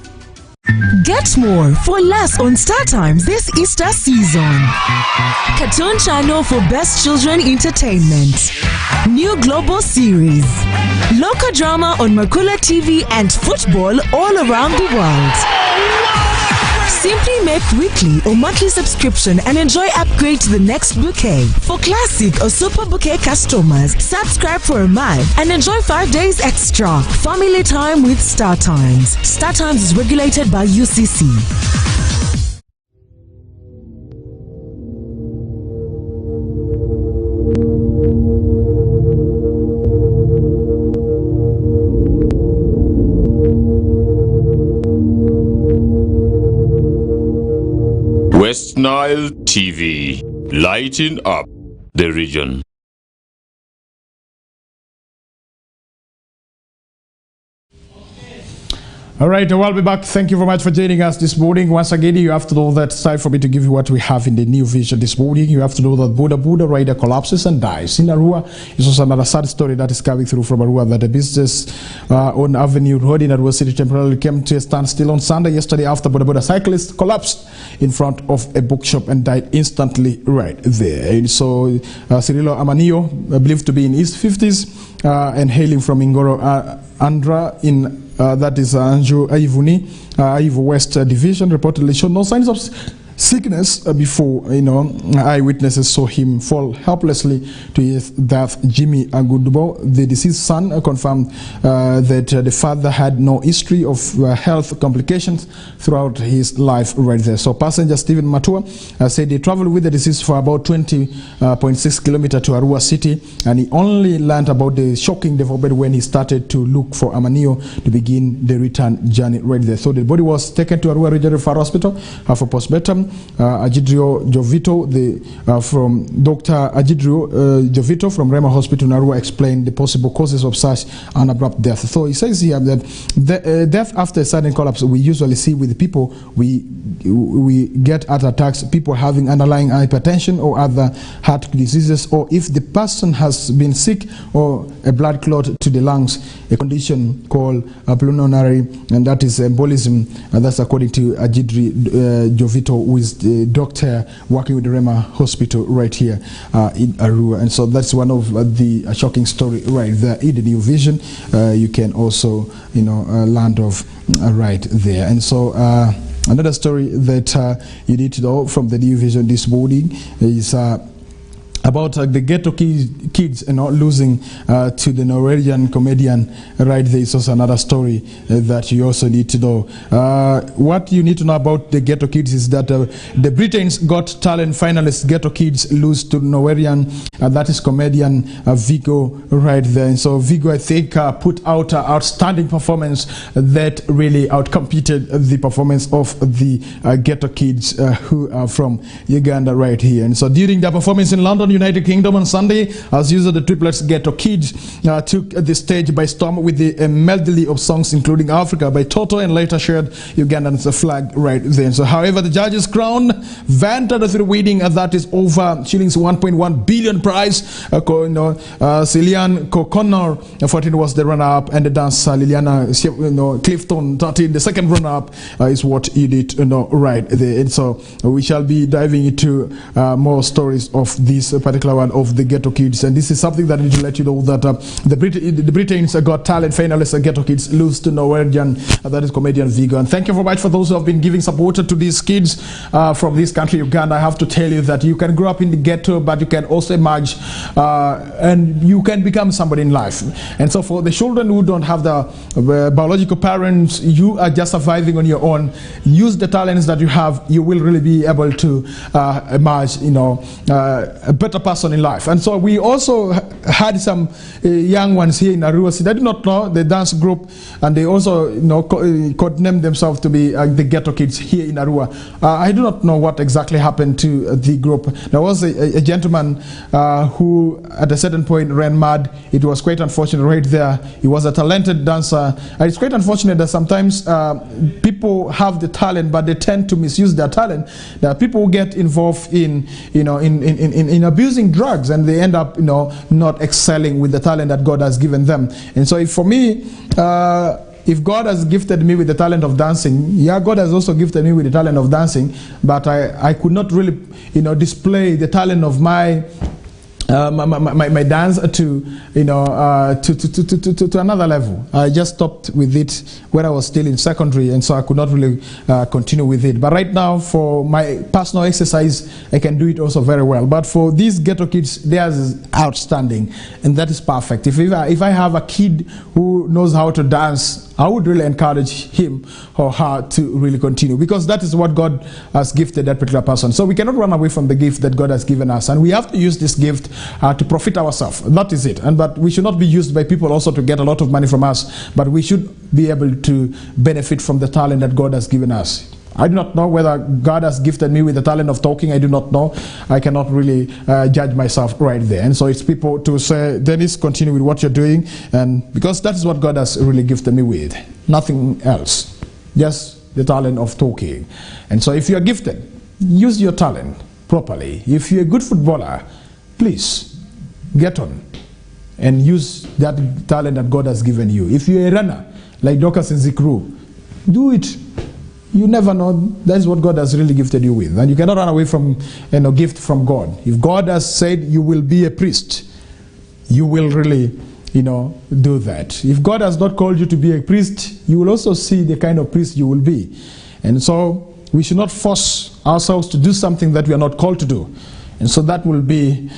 Get more for less on Star Times this Easter season. Cartoon channel for best children entertainment. New global series. Local drama on Untitled TV and football all around the world. Simply make weekly or monthly subscription and enjoy upgrade to the next bouquet. For classic or super bouquet customers, subscribe for a month and enjoy 5 days extra. Family time with Star Times. Star Times is regulated by UCC. Westnile TV, lighting up the region. All right, we'll be back. Thank you very much for joining us this morning. Once again, you have to know that it's time for me to give you what we have in the new vision this morning. You have to know that Buddha rider collapses and dies in Arua. It's also another sad story that is coming through from Arua, that the business on Avenue Road in Arua City temporarily came to a standstill on Sunday yesterday after Buddha cyclist collapsed in front of a bookshop and died instantly right there. And so Cirilo Amanio, believed to be in his 50s and hailing from Ingoro Andra in that is Anjo Aivuni, Aivo West Division, reportedly showed no signs of sickness before, eyewitnesses saw him fall helplessly to his death. Jimmy Agudubo, the deceased son, confirmed that the father had no history of health complications throughout his life right there. So passenger Stephen Matua said he traveled with the deceased for about 20.6 kilometers to Arua City, and he only learned about the shocking development when he started to look for Amanio to begin the return journey right there. So the body was taken to Arua Regional Referral Hospital for postmortem. Agidrio Jovito, from Dr. Agidrio Jovito from Rema Hospital in Arua explained the possible causes of such an abrupt death. So he says here that the death after a sudden collapse we usually see with people we get heart attacks, people having underlying hypertension or other heart diseases, or if the person has been sick or a blood clot to the lungs, a condition called pulmonary, and that is embolism, and that's according to Agidri Jovito, who is the doctor working with the Rema Hospital right here in Arua. And so that's one of the shocking story right there in the new vision. You can also land of right there. And so another story that you need to know from the new vision this morning is about the ghetto kids losing to the Norwegian comedian right there. Is also another story that you also need to know. What you need to know about the ghetto kids is that the Britain's Got Talent finalists Ghetto Kids lose to Norwegian, that is comedian Viggo right there. And so Viggo, I think, put out an outstanding performance that really outcompeted the performance of the ghetto kids who are from Uganda right here. And so during their performance in London, United Kingdom on Sunday. As usual, the triplets Ghetto Kids took the stage by storm with the medley of songs including Africa by Toto, and later shared Ugandan's flag right then. So, however, the judges crowned vanted through winning, that is over shillings 1.1 billion prize. Cillian O'Connor 14 was the runner-up, and the dancer Liliana Clifton 13, the second runner-up, is what you did right there. And so we shall be diving into more stories of this particular one of the Ghetto Kids, and this is something that I need to let you know that the Britain's Got Talent finalists Ghetto Kids lose to Norwegian, that is comedian Vigo. And thank you very much for those who have been giving support to these kids from this country, Uganda. I have to tell you that you can grow up in the ghetto, but you can also emerge and you can become somebody in life. And so for the children who don't have the biological parents, you are just surviving on your own. Use the talents that you have. You will really be able to emerge, a better person in life. And so we also had some young ones here in Arua. They did not know the dance group, and they also codenamed themselves to be the Ghetto Kids here in Arua. I do not know what exactly happened to the group. There was a gentleman who at a certain point ran mad. It was quite unfortunate right there. He was a talented dancer. It's quite unfortunate that sometimes people have the talent, but they tend to misuse their talent. There are people who get involved in abusing drugs, and they end up not excelling with the talent that God has given them. And so for me, if God has gifted me with the talent of dancing, yeah, God has also gifted me with the talent of dancing, but I could not really display the talent of my dance to another level. I just stopped with it when I was still in secondary, and so I could not really continue with it. But right now, for my personal exercise, I can do it also very well. But for these Ghetto Kids, theirs is outstanding, and that is perfect. If I have a kid who knows how to dance, I would really encourage him or her to really continue, because that is what God has gifted that particular person. So we cannot run away from the gift that God has given us, and we have to use this gift to profit ourselves. That is it. But we should not be used by people also to get a lot of money from us, but we should be able to benefit from the talent that God has given us. I do not know whether God has gifted me with the talent of talking. I do not know. I cannot really judge myself right there. And so it's people to say, Dennis, continue with what you're doing, and because that is what God has really gifted me with. Nothing else. Just the talent of talking. And so if you're gifted, use your talent properly. If you're a good footballer, please get on and use that talent that God has given you. If you're a runner, like Dorcas and Zikru, do it. You never know. That's what God has really gifted you with, and you cannot run away from gift from God. If God has said you will be a priest, you will really do that. If God has not called you to be a priest, you will also see the kind of priest you will be. And so we should not force ourselves to do something that we are not called to do. And so that will be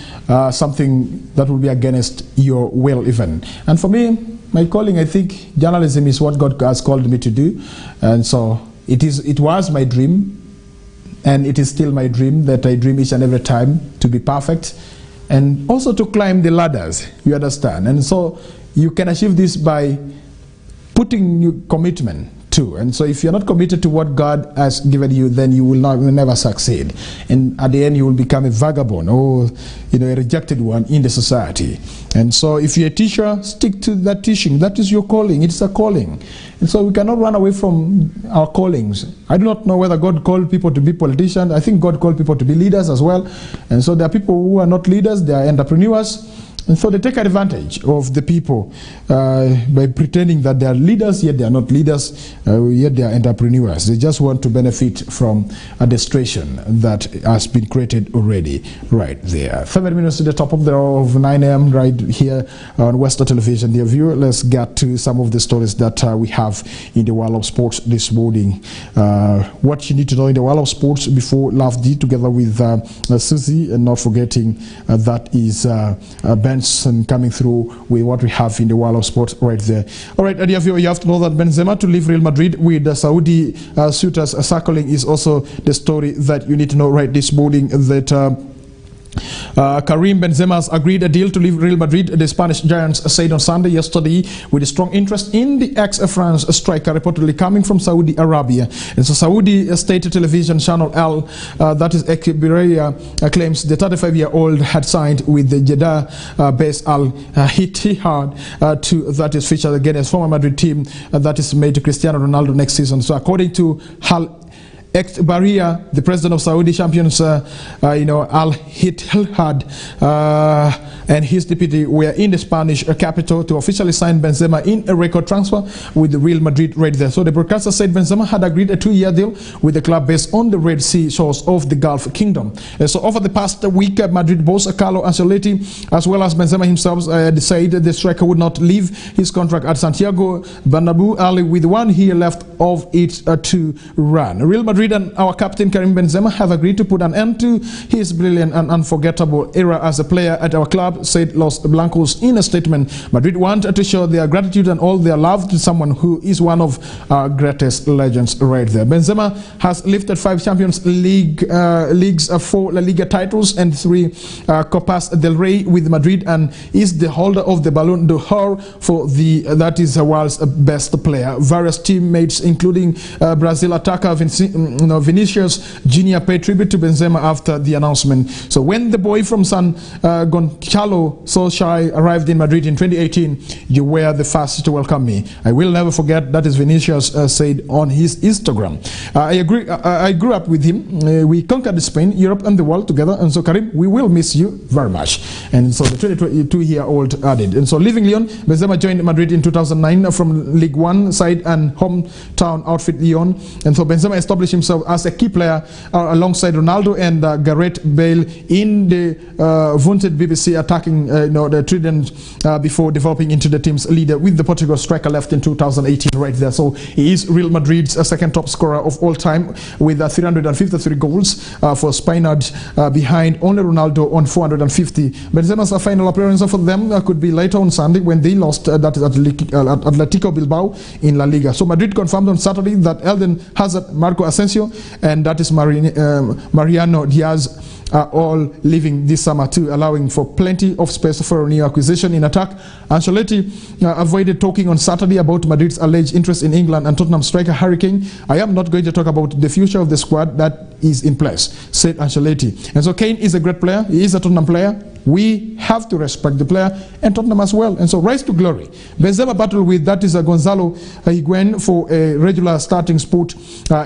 something that will be against your will even. And for me, my calling, I think journalism is what God has called me to do. And so it was my dream, and it is still my dream, that I dream each and every time to be perfect, and also to climb the ladders, you understand. And so you can achieve this by putting your commitment to. And so if you're not committed to what God has given you, then you will never succeed. And at the end, you will become a vagabond or a rejected one in the society. And so if you're a teacher, stick to that teaching. That is your calling. It's a calling. And so we cannot run away from our callings. I do not know whether God called people to be politicians. I think God called people to be leaders as well. And so there are people who are not leaders, they are entrepreneurs. And so they take advantage of the people by pretending that they are leaders, yet they are not leaders, yet they are entrepreneurs. They just want to benefit from a demonstration that has been created already right there. 7 minutes to the top of the hour of 9 a.m. right here on Westnile Television. Dear viewer, let's get to some of the stories that we have in the world of sports this morning. What you need to know in the world of sports before Love D, together with Susie, and not forgetting that is Benson coming through with what we have in the world of sports right there. All right, dear viewer, you have to know that Benzema to leave Real Madrid with the Saudi suitors circling is also the story that you need to know right this morning, that Karim Benzema has agreed a deal to leave Real Madrid, the Spanish Giants said on Sunday yesterday, with a strong interest in the ex-France striker reportedly coming from Saudi Arabia. And so Saudi state television channel Al, that is Ekibiria, claims the 35-year-old had signed with the Jeddah-based Al Ittihad that is featured against former Madrid team that is made to Cristiano Ronaldo next season. So according to Al Baria, the president of Saudi champions, Al Ittihad, and his deputy were in the Spanish capital to officially sign Benzema in a record transfer with the Real Madrid right there. So the broadcaster said Benzema had agreed a 2-year deal with the club based on the Red Sea shores of the Gulf Kingdom. So over the past week, Madrid boss Carlo Ancelotti, as well as Benzema himself, decided the striker would not leave his contract at Santiago Bernabeu early with 1 year left of it to run. Real Madrid and our captain Karim Benzema have agreed to put an end to his brilliant and unforgettable era as a player at our club, said Los Blancos in a statement. Madrid want to show their gratitude and all their love to someone who is one of our greatest legends right there. Benzema has lifted 5 Champions Leagues, 4 La Liga titles and 3 Copas del Rey with Madrid, and is the holder of the Ballon d'Or for that is the world's best player. Various teammates, including Brazil attacker Vinicius Jr. paid tribute to Benzema after the announcement. So when the boy from San Gonçalo Solskjaer arrived in Madrid in 2018, you were the first to welcome me. I will never forget, that is Vinicius said on his Instagram. I agree. I grew up with him. We conquered Spain, Europe and the world together, and so Karim, we will miss you very much. And so the 22-year-old added. And so leaving Lyon, Benzema joined Madrid in 2009 from Ligue 1 side and hometown outfit Lyon. And so Benzema established himself as a key player alongside Ronaldo and Gareth Bale in the vaunted BBC attacking the trident before developing into the team's leader, with the Portugal striker left in 2018 right there. So he is Real Madrid's second top scorer of all time with 353 goals for Spaniards, behind only Ronaldo on 450. Benzema's final appearance for them could be later on Sunday when they lost that is Atletico Bilbao in La Liga. So Madrid confirmed on Saturday that Eden Hazard, Marco Asensio and that is Mariano Diaz are all leaving this summer too, allowing for plenty of space for a new acquisition in attack. Ancelotti avoided talking on Saturday about Madrid's alleged interest in England and Tottenham striker Harry Kane. I am not going to talk about the future of the squad that is in place, said Ancelotti. And so Kane is a great player. He is a Tottenham player. We have to respect the player and Tottenham as well. And so rise to glory. Benzema battled with that is Gonzalo Higuain for a regular starting spot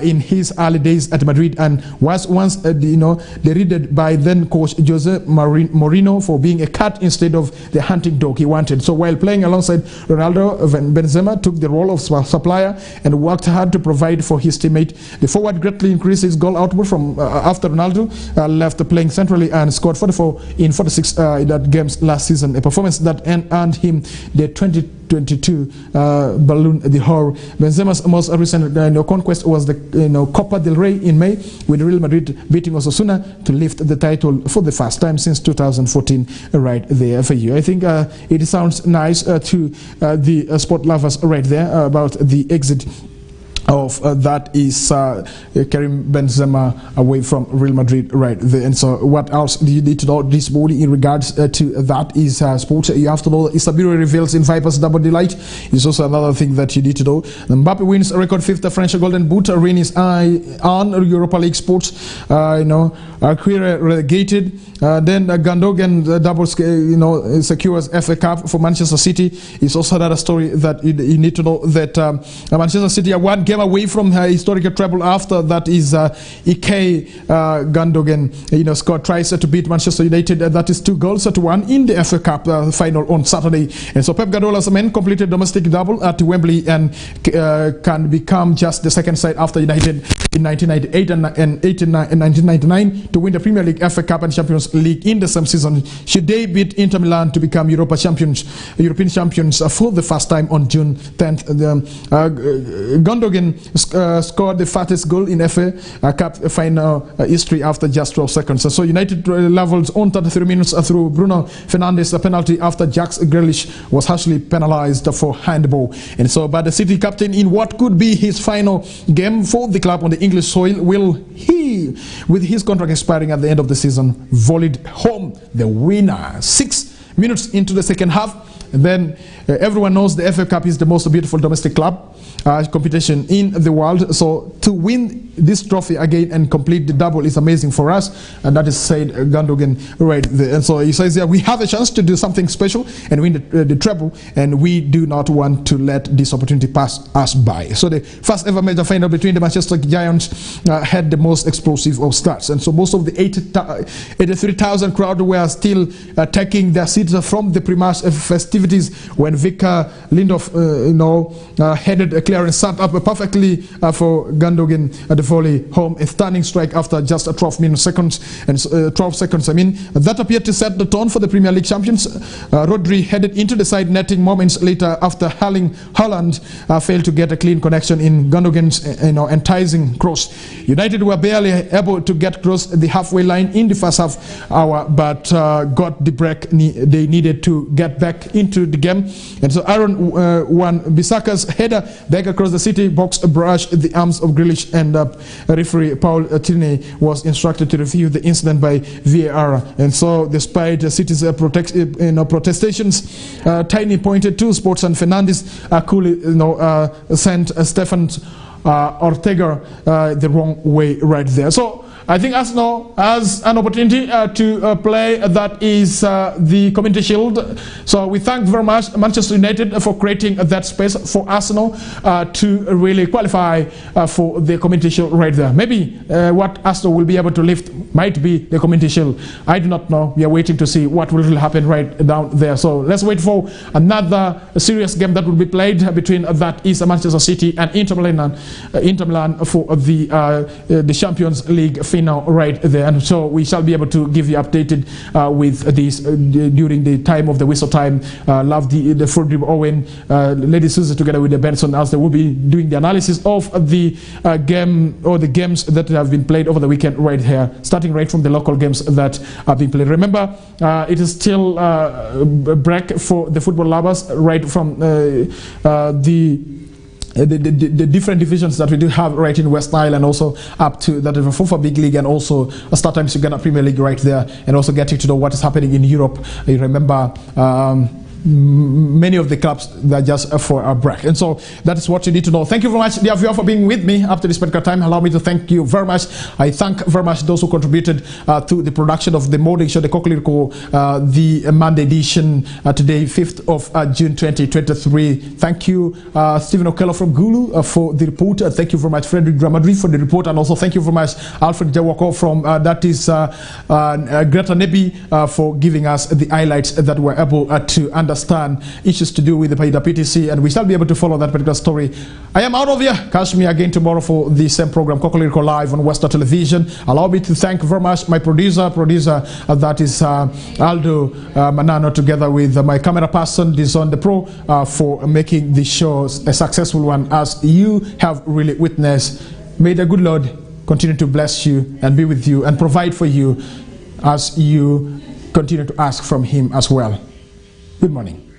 in his early days at Madrid, and was once derided by then coach Jose Mourinho for being a cat instead of the hunting dog he wanted. So while playing alongside Ronaldo, Benzema took the role of supplier and worked hard to provide for his teammate. The forward greatly increased his goal output from after Ronaldo left playing centrally and scored 44 in 46 that games last season, a performance that earned him the 2022 Ballon d'Or. Benzema's most recent conquest was the Copa del Rey in May, with Real Madrid beating Osasuna to lift the title for the first time since 2014 right there for you. I think it sounds nice to the sport lovers right there about the exit of that is Karim Benzema away from Real Madrid right there. And so what else do you need to know this morning in regards to that is sports? You have to know Isabiro reveals in Vipers double delight is also another thing that you need to know. Mbappe wins a record 5th French Golden Boot. Rennes on Europa League sports. Quire relegated. Then Gundogan double secures FA Cup for Manchester City. Is also another story that you need to know, that Manchester City are one game away from her historical treble. After that is Ike Gundogan scored twice to beat Manchester United. That is 2-1 in the FA Cup final on Saturday. And so Pep Guardiola's men completed domestic double at Wembley and can become just the second side after United in 1998 and 1999 to win the Premier League, FA Cup and Champions League in the same season, should they beat Inter Milan to become European champions for the first time on June 10th. Gundogan Gandogen scored the fastest goal in FA Cup final history after just 12 seconds. So United levels on 33 minutes through Bruno Fernandes, a penalty after Jack Grealish was harshly penalized for handball. And so, but the City captain, in what could be his final game for the club on the English soil, will he, with his contract expiring at the end of the season, volleyed home the winner 6 minutes into the second half. And then everyone knows the FA Cup is the most beautiful domestic club competition in the world. So to win this trophy again and complete the double is amazing for us. And that is said Gandogen right there. And so he says, yeah, we have a chance to do something special and win the treble, and we do not want to let this opportunity pass us by. So the first ever major final between the Manchester Giants had the most explosive of starts. And so most of the 83,000 crowd were still taking their seats from the pre-match festivities when Victor Lindelof headed a clearance set up perfectly for Gandogen at the volley home, a stunning strike after just 12 seconds. I mean, that appeared to set the tone for the Premier League champions. Rodri headed into the side netting moments later after Haaland failed to get a clean connection in Gandogen's enticing cross. United were barely able to get close the halfway line in the first half hour, but got the break they needed to get back into the game. And so Aaron Wan-Bissaka's header back across the City box brushed the arms of Grealish, and referee Paul Tierney was instructed to review the incident by VAR. And so despite the City's protestations, Tierney pointed to sports, and Fernandes coolly sent Stefan Ortega the wrong way right there. So I think Arsenal has an opportunity to play, that is the Community Shield. So we thank very much Manchester United for creating that space for Arsenal to really qualify for the Community Shield right there. Maybe what Arsenal will be able to lift might be the Community Shield. I do not know. We are waiting to see what will really happen right down there. So let's wait for another serious game that will be played between that is Manchester City and Inter Milan for the Champions League final right there. And so we shall be able to give you updated with this during the time of the whistle time. Love the Frederick Owen, Lady Susie together with the Benson, as they will be doing the analysis of the game or the games that have been played over the weekend right here, starting right from the local games that have been played. Remember, it is still a break for the football lovers right from the different divisions that we do have right in Westnile, and also up to that of FUFA Big League, and also StarTimes Uganda Premier League right there, and also getting to know what is happening in Europe. You remember many of the clubs that are just for a break. And so that is what you need to know. Thank you very much, dear viewer, for being with me up to this particular time. Allow me to thank you very much. I thank very much those who contributed to the production of the morning show, the KOKOLIRIKO, the Monday edition, today, 5th of June 2023. Thank you, Stephen Okello from Gulu for the report. Thank you very much, Frederick Dramadri, for the report. And also thank you very much, Alfred Jawako from that is Greta Nebi, for giving us the highlights that we're able to understand issues to do with the Paida PTC, and we shall be able to follow that particular story. I am out of here. Catch me again tomorrow for the same program, KOKOLIRIKO Live on Westnile Television. Allow me to thank very much my producer that is Aldo Manano, together with my camera person, Dizon the Pro, for making the show a successful one, as you have really witnessed. May the good Lord continue to bless you and be with you and provide for you as you continue to ask from Him as well. Good morning.